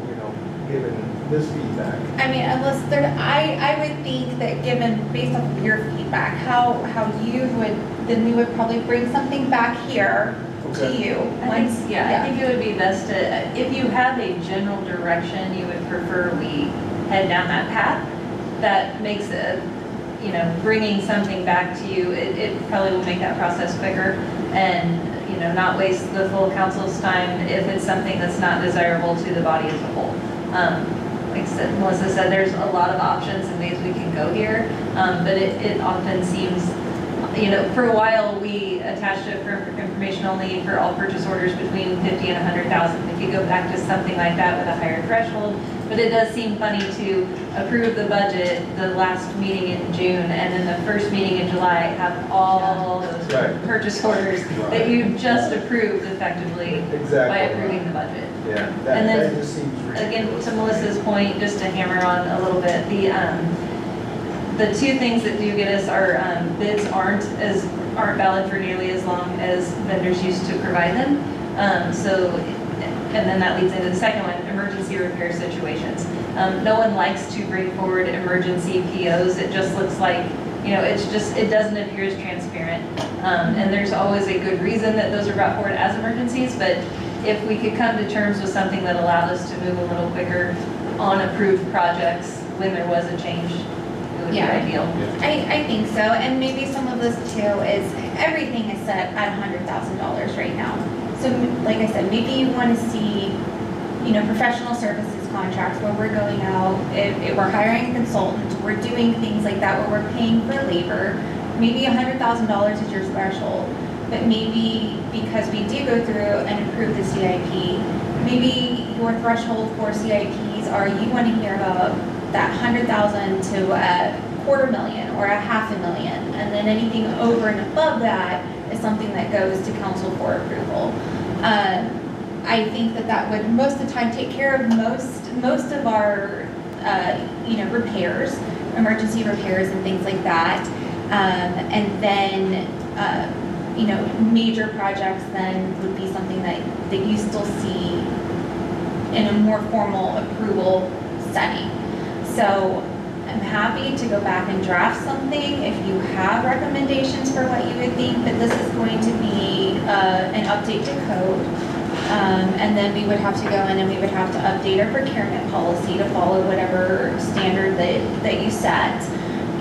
you know, given this feedback? I mean, unless there, I would think that given, based off of your feedback, how you would, then we would probably bring something back here to you. I think it would be best to, if you have a general direction you would prefer we head down that path, that makes it, you know, bringing something back to you, it probably will make that process quicker, and, you know, not waste the full council's time if it's something that's not desirable to the body as a whole. Like Melissa said, there's a lot of options and ways we can go here, but it often seems, you know, for a while we attached it for information only for all purchase orders between 50 and 100,000. We could go back to something like that with a higher threshold, but it does seem funny to approve the budget the last meeting in June and then the first meeting in July have all those Right. purchase orders that you just approved effectively by Exactly. approving the budget. Yeah, And then, that just seems Again, ridiculous. to Melissa's point, just to hammer on a little bit, the two things that do get us our bids aren't valid for nearly as long as vendors used to provide them. And then that leads into the second one, emergency repair situations. No one likes to bring forward emergency POs. It just looks like, it doesn't appear as transparent. And there's always a good reason that those are brought forward as emergencies, but if we could come to terms with something that allowed us to move a little quicker on approved projects when there was a change, it would be Yeah. ideal. I think so, and maybe some of this too is, everything is set at $100,000 right now. So like I said, maybe you want to see, professional services contracts where we're going out, if we're hiring a consultant, we're doing things like that where we're paying for labor. Maybe $100,000 is your threshold, but maybe because we do go through and approve the CIP, maybe your threshold for CIPs are you want to hear about that 100,000 to a $250,000 or a $500,000, and then anything over and above that is something that goes to council for approval. I think that would most of the time take care of most of our repairs, emergency repairs and things like that. And then major projects then would be something that you still see in a more formal approval setting. So I'm happy to go back and draft something if you have recommendations for what you would think, but this is going to be an update to code. And then we would have to go in and we would have to update our procurement policy to follow whatever standard that you set.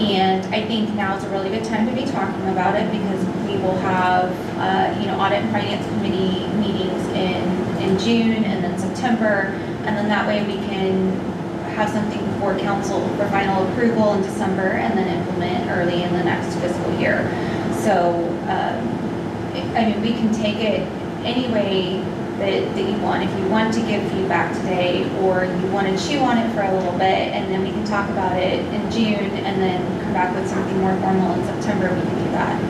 And I think now is a really good time to be talking about it because we will have, Audit and Finance Committee meetings in June and then September. And then that way we can have something before council for final approval in December and then implement early in the next fiscal year. So, we can take it any way that you want. If you want to give feedback today or you want to chew on it for a little bit and then we can talk about it in June and then come back with something more formal in September, we can do that.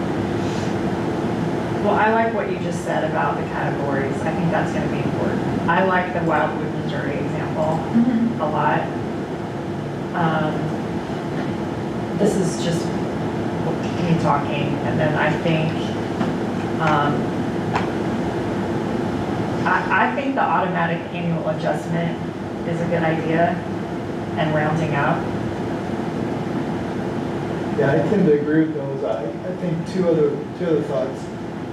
Well, I like what you just said about the categories. I think that's going to be important. I like the Wildwood, Missouri example a lot. This is just me talking, and then I think I think the automatic annual adjustment is a good idea and rounding up. Yeah, I tend to agree with those. I think two other thoughts.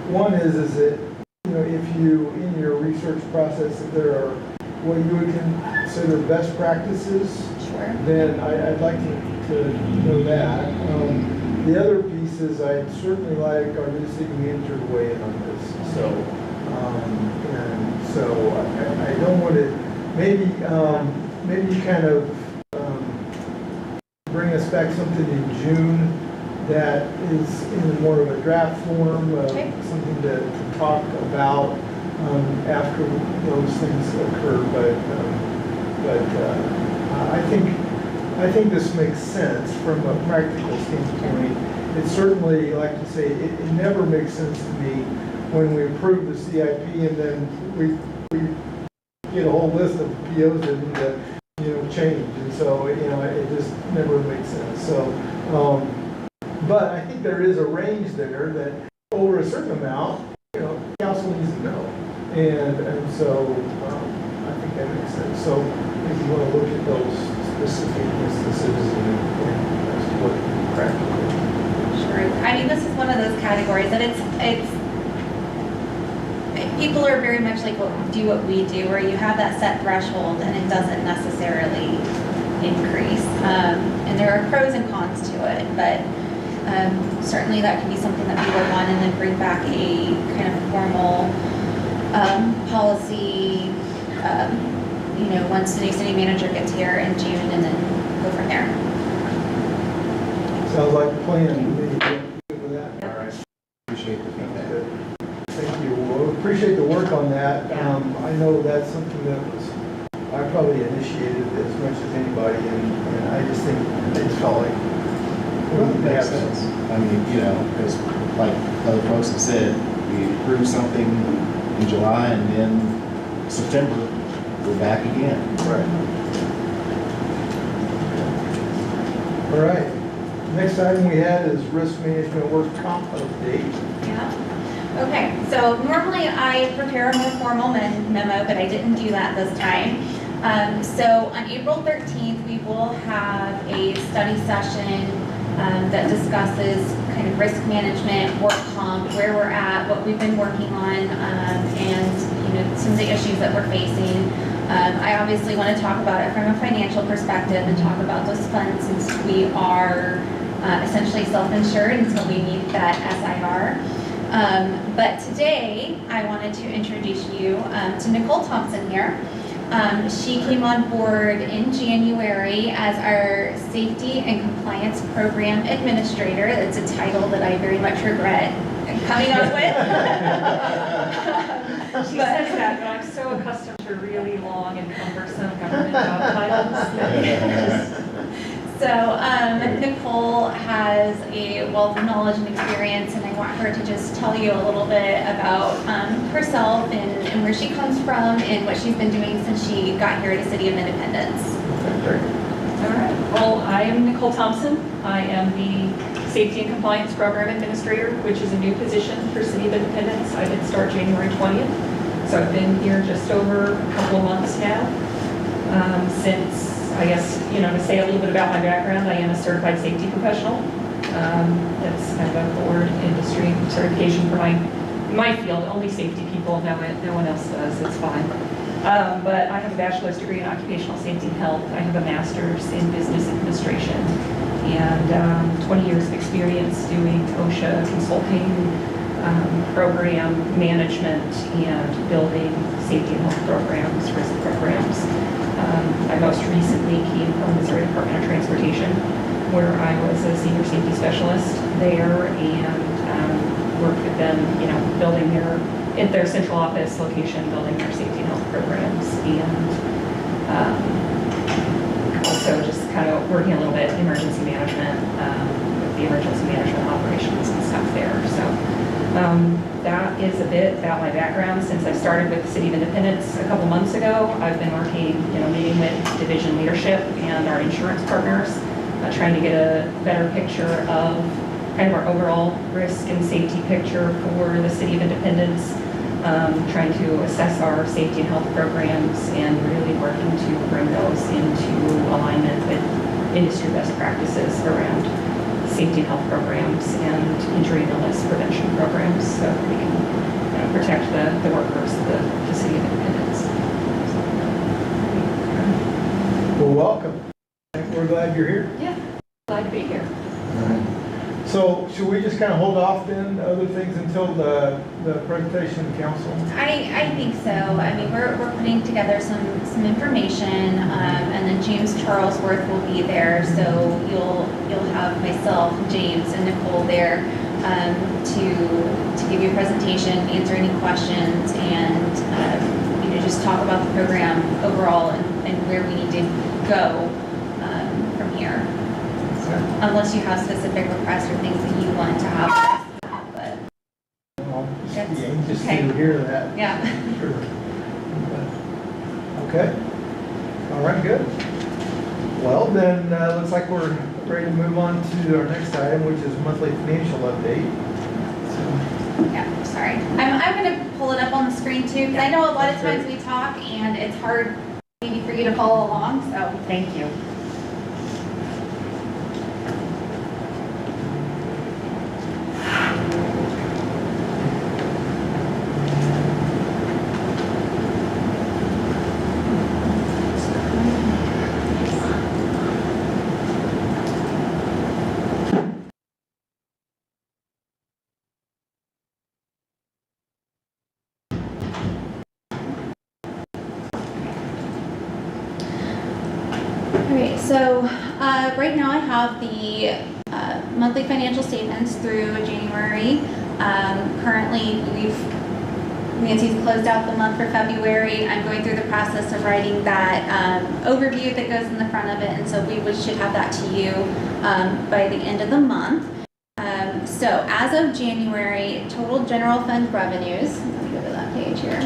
One is that, if you, in your research process, if there are what you would consider best practices, Sure. then I'd like to know that. The other piece is I'd certainly like our new city manager to weigh in on this. So, and so I don't want to, maybe kind of bring us back something in June that is in more of a draft form, Okay. something to talk about after those things occur. But I think this makes sense from a practical standpoint. It's certainly, like to say, it never makes sense to me when we approve the CIP and then we get a whole list of POs that need to, change. And so, it just never makes sense. So, but I think there is a range there that over a certain amount, council needs to know. And so, I think that makes sense. So if you want to look at those specific instances and that's what practical. Sure. This is one of those categories that it's people are very much like do what we do, where you have that set threshold and it doesn't necessarily increase. And there are pros and cons to it, but certainly that can be something that we work on and then bring back a kind of formal policy, once the new city manager gets here in June and then go from there. Sounds like a plan to me. Good with that. All right. Appreciate the feedback. Thank you. appreciate the work on that. Yeah. I know that's something that was, I probably initiated as much as anybody, and I just think, I just felt like. Well, it makes sense. I mean, you know, because like other folks have said, we approve something in July and then September, we're back again. Right. All right. Next item we had is risk management work comp update. Yeah. Okay, so normally I prepare a more formal memo, but I didn't do that this time. So on April 13th, we will have a study session that discusses kind of risk management, work comp, where we're at, what we've been working on, and you know, some of the issues that we're facing. I obviously want to talk about it from a financial perspective and talk about those funds since we are essentially self-insured until we meet that SIR. But today, I wanted to introduce you to Nicole Thompson here. She came on board in January as our Safety and Compliance Program Administrator. That's a title that I very much regret coming up with. She says that, but I'm so accustomed to really long and cumbersome government job titles. So Nicole has a wealth of knowledge and experience, and I want her to just tell you a little bit about herself and where she comes from and what she's been doing since she got here to City of Independence. All right. Well, I am Nicole Thompson. I am the Safety and Compliance Program Administrator, which is a new position for City of Independence. I did start January 20th, so I've been here just over a couple of months now. Since, I guess, you know, to say a little bit about my background, I am a certified safety professional. That's kind of a board industry certification for my field. Only safety people know it. No one else does. It's fine. But I have a bachelor's degree in occupational safety and health. I have a master's in business administration and 20 years of experience doing OSHA consulting, program management, and building safety and health programs, risk programs. I most recently came from Missouri Department of Transportation, where I was a senior safety specialist there and worked with them, you know, building at their central office location, building their safety and health programs, and also just kind of working a little bit emergency management, with the emergency management operations and stuff there. So that is a bit about my background. Since I started with the City of Independence a couple months ago, I've been working, you know, meeting with division leadership and our insurance partners, trying to get a better picture of kind of our overall risk and safety picture for the City of Independence, trying to assess our safety and health programs and really working to bring those into alignment with industry best practices around safety and health programs and injury and illness prevention programs so that we can protect the workers of the City of Independence. Well, welcome. We're glad you're here. Yeah, glad to be here. So should we just kind of hold off then, other things until the presentation to council? I think so. I mean, we're putting together some information, and then James Charlesworth will be there. So you'll have myself, James, and Nicole there to give you a presentation, answer any questions, and you know, just talk about the program overall and where we need to go from here. Unless you have specific requests or things that you want to have. But I'll just be That's- anxious okay. to hear that. yeah. Sure. Okay. All right, good. Well, then, looks like we're ready to move on to our next item, which is monthly financial update. So, Yeah, sorry. I'm going to pull it up on the screen too, because I know a lot of times we talk and it's hard maybe for you to follow along, so. Thank you. Okay, so right now I have the monthly financial statements through January. Currently, Nancy's closed out the month for February. I'm going through the process of writing that overview that goes in the front of it, and so should have that to you by the end of the month. So as of January, total general fund revenues, let me go to that page here.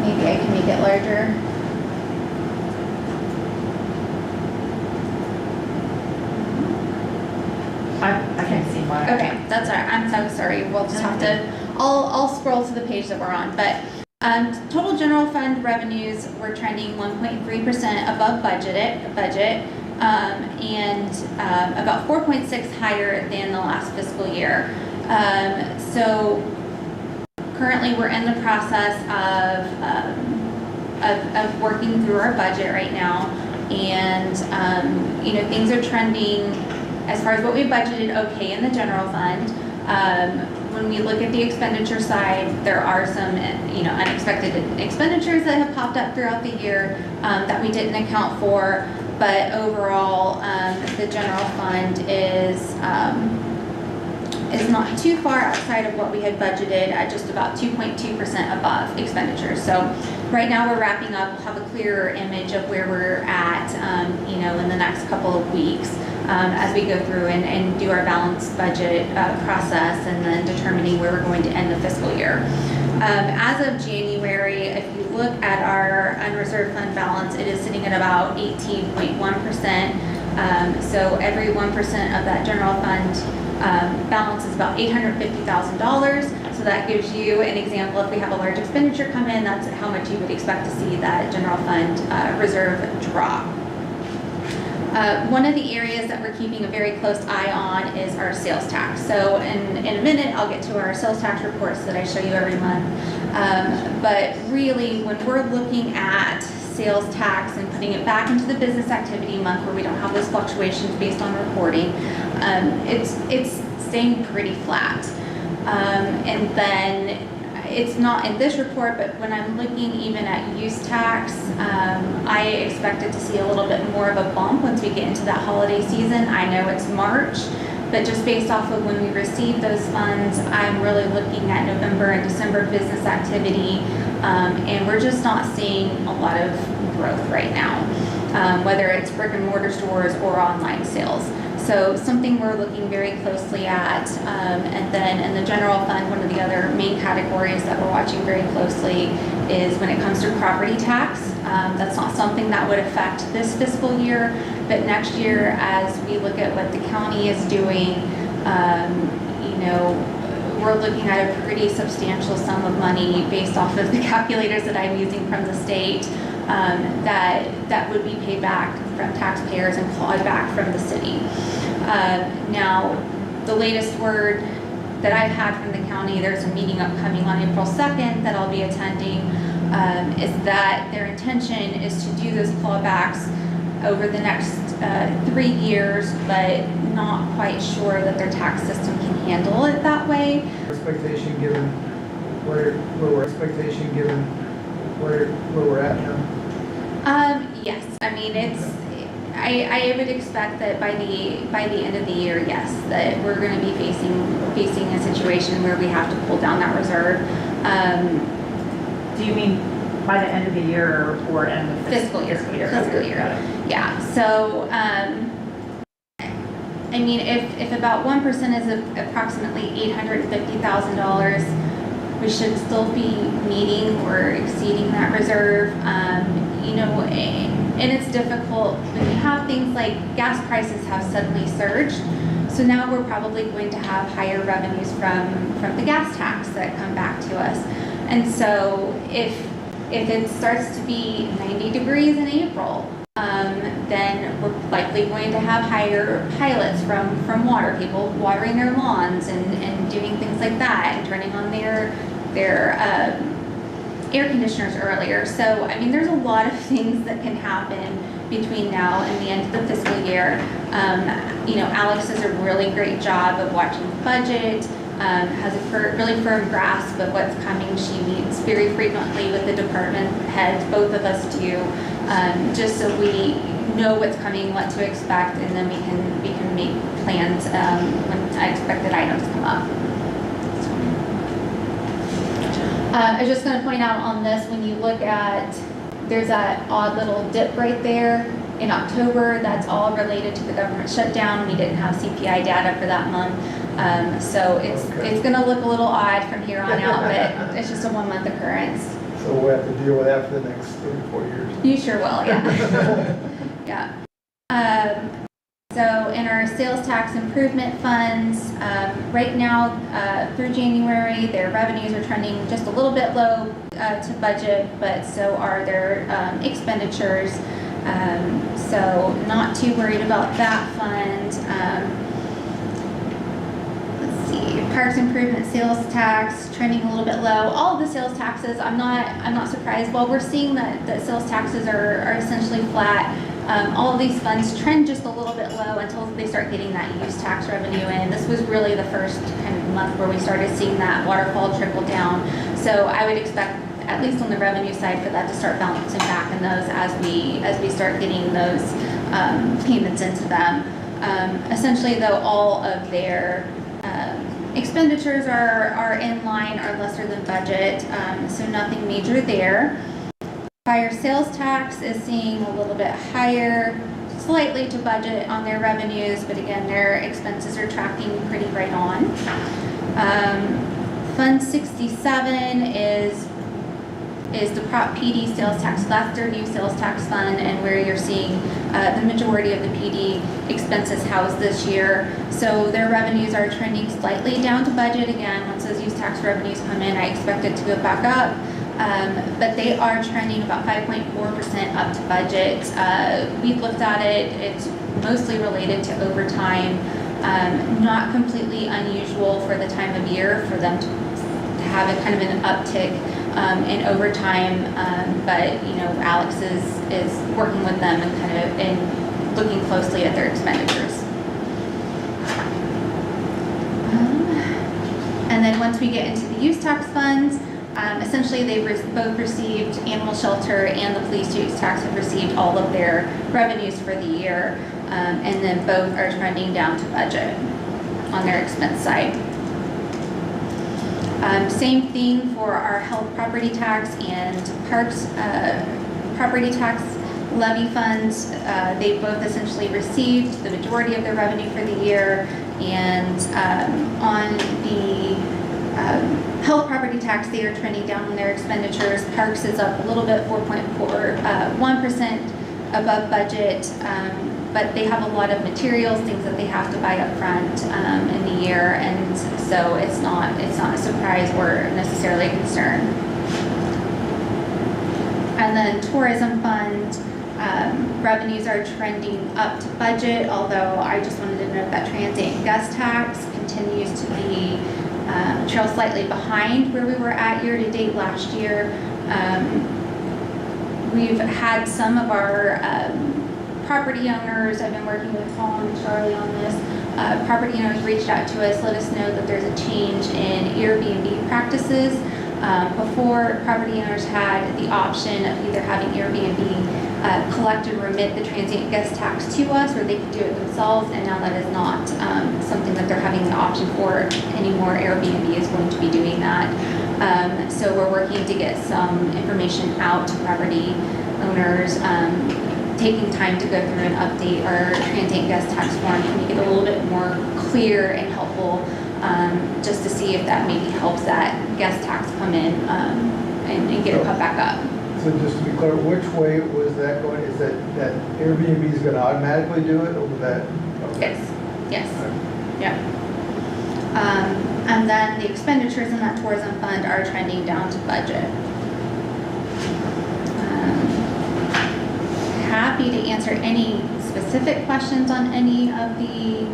Maybe I can make it larger. I can see why. Okay, that's all right. I'm so sorry. We'll just have to, I'll scroll to the page that we're on. But total general fund revenues were trending 1.3% above budget, and about 4.6 higher than the last fiscal year. So currently we're in the process of working through our budget right now, and things are trending as far as what we budgeted okay in the general fund. When we look at the expenditure side, there are some unexpected expenditures that have popped up throughout the year that we didn't account for, but overall the general fund is not too far outside of what we had budgeted at just about 2.2% above expenditures. So right now we're wrapping up, we'll have a clearer image of where we're at in the next couple of weeks as we go through and do our balanced budget process, and then determining where we're going to end the fiscal year. As of January, if you look at our unreserved fund balance, it is sitting at about 18.1%. So every 1% of that general fund balance is about $850,000. So that gives you an example. If we have a large expenditure come in, that's how much you would expect to see that general fund reserve drop. One of the areas that we're keeping a very close eye on is our sales tax. So in a minute, I'll get to our sales tax reports that I show you every month. But really, when we're looking at sales tax and putting it back into the business activity month where we don't have those fluctuations based on reporting, it's staying pretty flat. And then it's not in this report, but when I'm looking even at use tax, I expected to see a little bit more of a bump once we get into that holiday season. I know it's March, but just based off of when we receive those funds, I'm really looking at November and December business activity, and we're just not seeing a lot of growth right now, whether it's brick and mortar stores or online sales. So something we're looking very closely at. And then in the general fund, one of the other main categories that we're watching very closely is when it comes to property tax. That's not something that would affect this fiscal year, but next year, as we look at what the county is doing, we're looking at a pretty substantial sum of money based off of the calculators that I'm using from the state, that would be paid back from taxpayers and clawed back from the city. Now, the latest word that I've had from the county, there's a meeting upcoming on April 2nd that I'll be attending, is that their intention is to do those clawbacks over the next 3 years, but not quite sure that their tax system can handle it that way. Expectation given where we're at now. Yes, I mean I would expect that by the end of the year, yes, that we're going to be facing a situation where we have to pull down that reserve. Do you mean by the end of the year or end of Fiscal year. Fiscal year. Yeah. So I mean, if about 1% is approximately $850,000, we should still be meeting or exceeding that reserve. And it's difficult when you have things like gas prices have suddenly surged. So now we're probably going to have higher revenues from the gas tax that come back to us. And so if it starts to be 90 degrees in April, then we're likely going to have higher pilots from water, people watering their lawns and doing things like that and turning on their air conditioners earlier. So, I mean, there's a lot of things that can happen between now and the end of the fiscal year. Alex does a really great job of watching the budget, has a really firm grasp of what's coming. She meets very frequently with the department heads, both of us do, just so we know what's coming, what to expect, and then we can make plans when unexpected items come up. I was just going to point out on this, when you look at, there's that odd little dip right there in October. That's all related to the government shutdown. We didn't have CPI data for that month. So it's going to look a little odd from here on out, but it's just a 1 month occurrence. So we'll have to deal with that for the next 3 or 4 years. You sure will, yeah. Yeah. So in our sales tax improvement funds, right now through January, their revenues are trending just a little bit low to budget, but so are their expenditures. So not too worried about that fund. Let's see, parks improvement sales tax trending a little bit low. All of the sales taxes, I'm not surprised. While we're seeing that sales taxes are essentially flat, all of these funds trend just a little bit low until they start getting that use tax revenue in. This was really the first kind of month where we started seeing that waterfall trickle down. So I would expect, at least on the revenue side, for that to start bouncing back in those as we start getting those payments into them. Essentially, though, all of their expenditures are in line or lesser than budget, so nothing major there. Fire sales tax is seeing a little bit higher, slightly to budget on their revenues, but again, their expenses are tracking pretty right on. Fund 67 is the Prop PD sales tax. That's their new sales tax fund, and where you're seeing the majority of the PD expenses housed this year. So their revenues are trending slightly down to budget. Again, once those use tax revenues come in, I expect it to go back up. But they are trending about 5.4% up to budget. We've looked at it. It's mostly related to overtime. Not completely unusual for the time of year for them to have a kind of an uptick in overtime. But you know, Alex is working with them and kind of and looking closely at their expenditures. And then once we get into the use tax funds, essentially they both received, animal shelter and the police use tax have received all of their revenues for the year, and then both are trending down to budget on their expense side. Same thing for our health property tax and parks property tax levy funds. They both essentially received the majority of their revenue for the year, and on the health property tax, they are trending down on their expenditures. Parks is up a little bit, 1% above budget, but they have a lot of materials, things that they have to buy up front in the year, and so it's not a surprise or necessarily a concern. And then tourism fund, revenues are trending up to budget, although I just wanted to note that transient guest tax continues to be trail slightly behind where we were at year to date last year. We've had some of our property owners, I've been working with Paul and Charlie on this, property owners reached out to us, let us know that there's a change in Airbnb practices. Before, property owners had the option of either having Airbnb collect and remit the transient guest tax to us, or they could do it themselves, and now that is not something that they're having the option for anymore. Airbnb is going to be doing that. So we're working to get some information out to property owners, taking time to go through and update our transient guest tax form to make it a little bit more clear and helpful, just to see if that maybe helps that guest tax come in and get it put back up. So just to be clear, which way was that going? Is that Airbnb is going to automatically do it, or was that? Okay. Yes. Yeah. And then the expenditures in that tourism fund are trending down to budget. Happy to answer any specific questions on any of the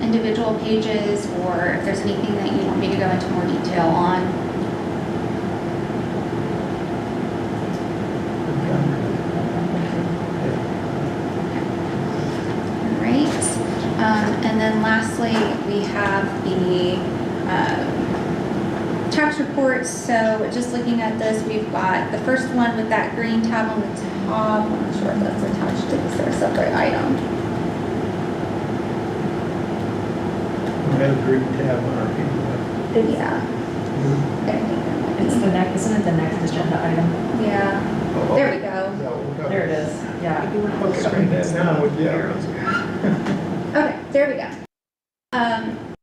individual pages, or if there's anything that you want me to go into more detail on. And then lastly, we have the tax reports. So just looking at this, we've got the first one with that green tab on the top, I'm not sure if that's attached to this or a separate item. We have a green tab on our people. Yeah. I think that might be- It's the next, isn't it the next agenda item? Yeah, there we go. There it is, yeah. Okay, now, yeah. Okay, there we go.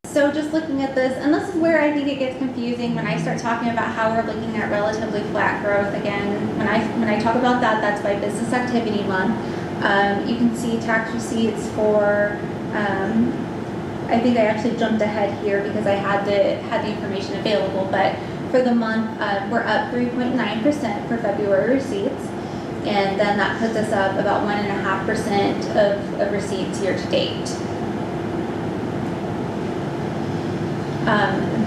So just looking at this, and this is where I think it gets confusing when I start talking about how we're looking at relatively flat growth. Again, when I talk about that, that's by business activity month. You can see tax receipts for, I think I actually jumped ahead here because I had the information available, but for the month, we're up 3.9% for February receipts. And then that puts us up about 1.5% of receipts year to date.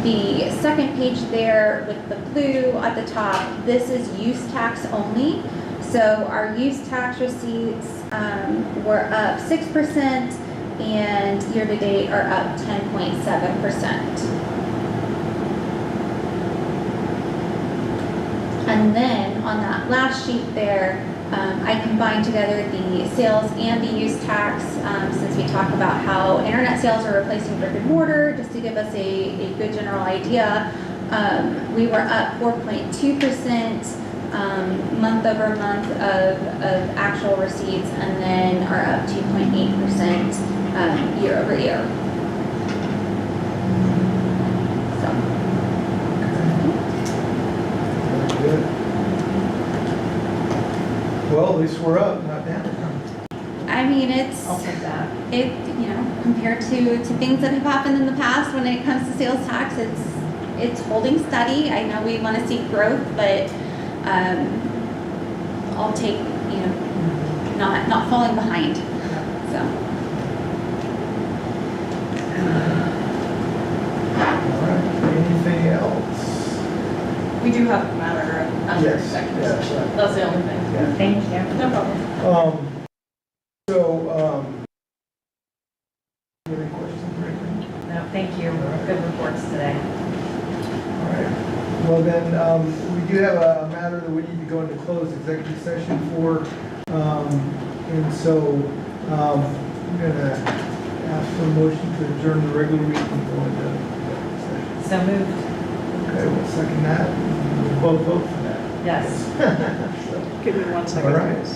The second page there with the blue at the top, this is use tax only. So our use tax receipts were up 6% and year to date are up 10.7%. And then on that last sheet there, I combined together the sales and the use tax since we talk about how internet sales are replacing brick and mortar, just to give us a good general idea. We were up 4.2% month over month of actual receipts, and then are up 2.8% year over year. So. Good. Well, at least we're up, not down. I mean, it's, I'll take that. compared to things that have happened in the past when it comes to sales tax, it's holding steady. I know we want to see growth, but I'll take, not falling behind, so. All right, anything else? We do have a matter under Yes, executive yes, session. right. That's the only thing. Yeah. Thank you. No problem. Any questions or anything? No, thank you. Good reports today. All right. Well, then, we do have a matter that we need to go into closed executive session for. And so, I'm gonna ask for a motion to adjourn the regular meeting and go into executive session. So moved. Okay, we'll second that. We'll both vote for that. Yes. So, Give me 1 second. all right. So,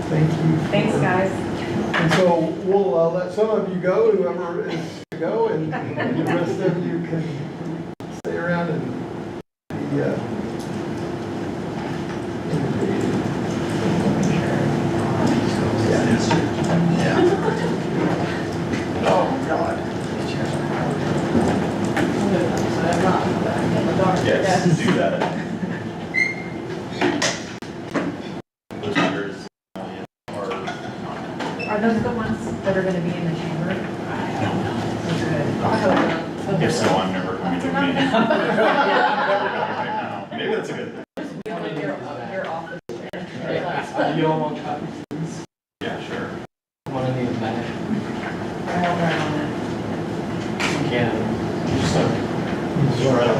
thank you. Thanks, guys. And so we'll let some of you go, whoever is to go, and the rest of you can stay around and be Oh, God. Yes, do that. Those members Are those the ones that are gonna be in the chamber? Good. if so, I'm never coming to a meeting. Maybe that's a good thing. Your office. You all want copies? Yeah, sure. I'm gonna need a minute. I won't run on it. You can. Just, Sure.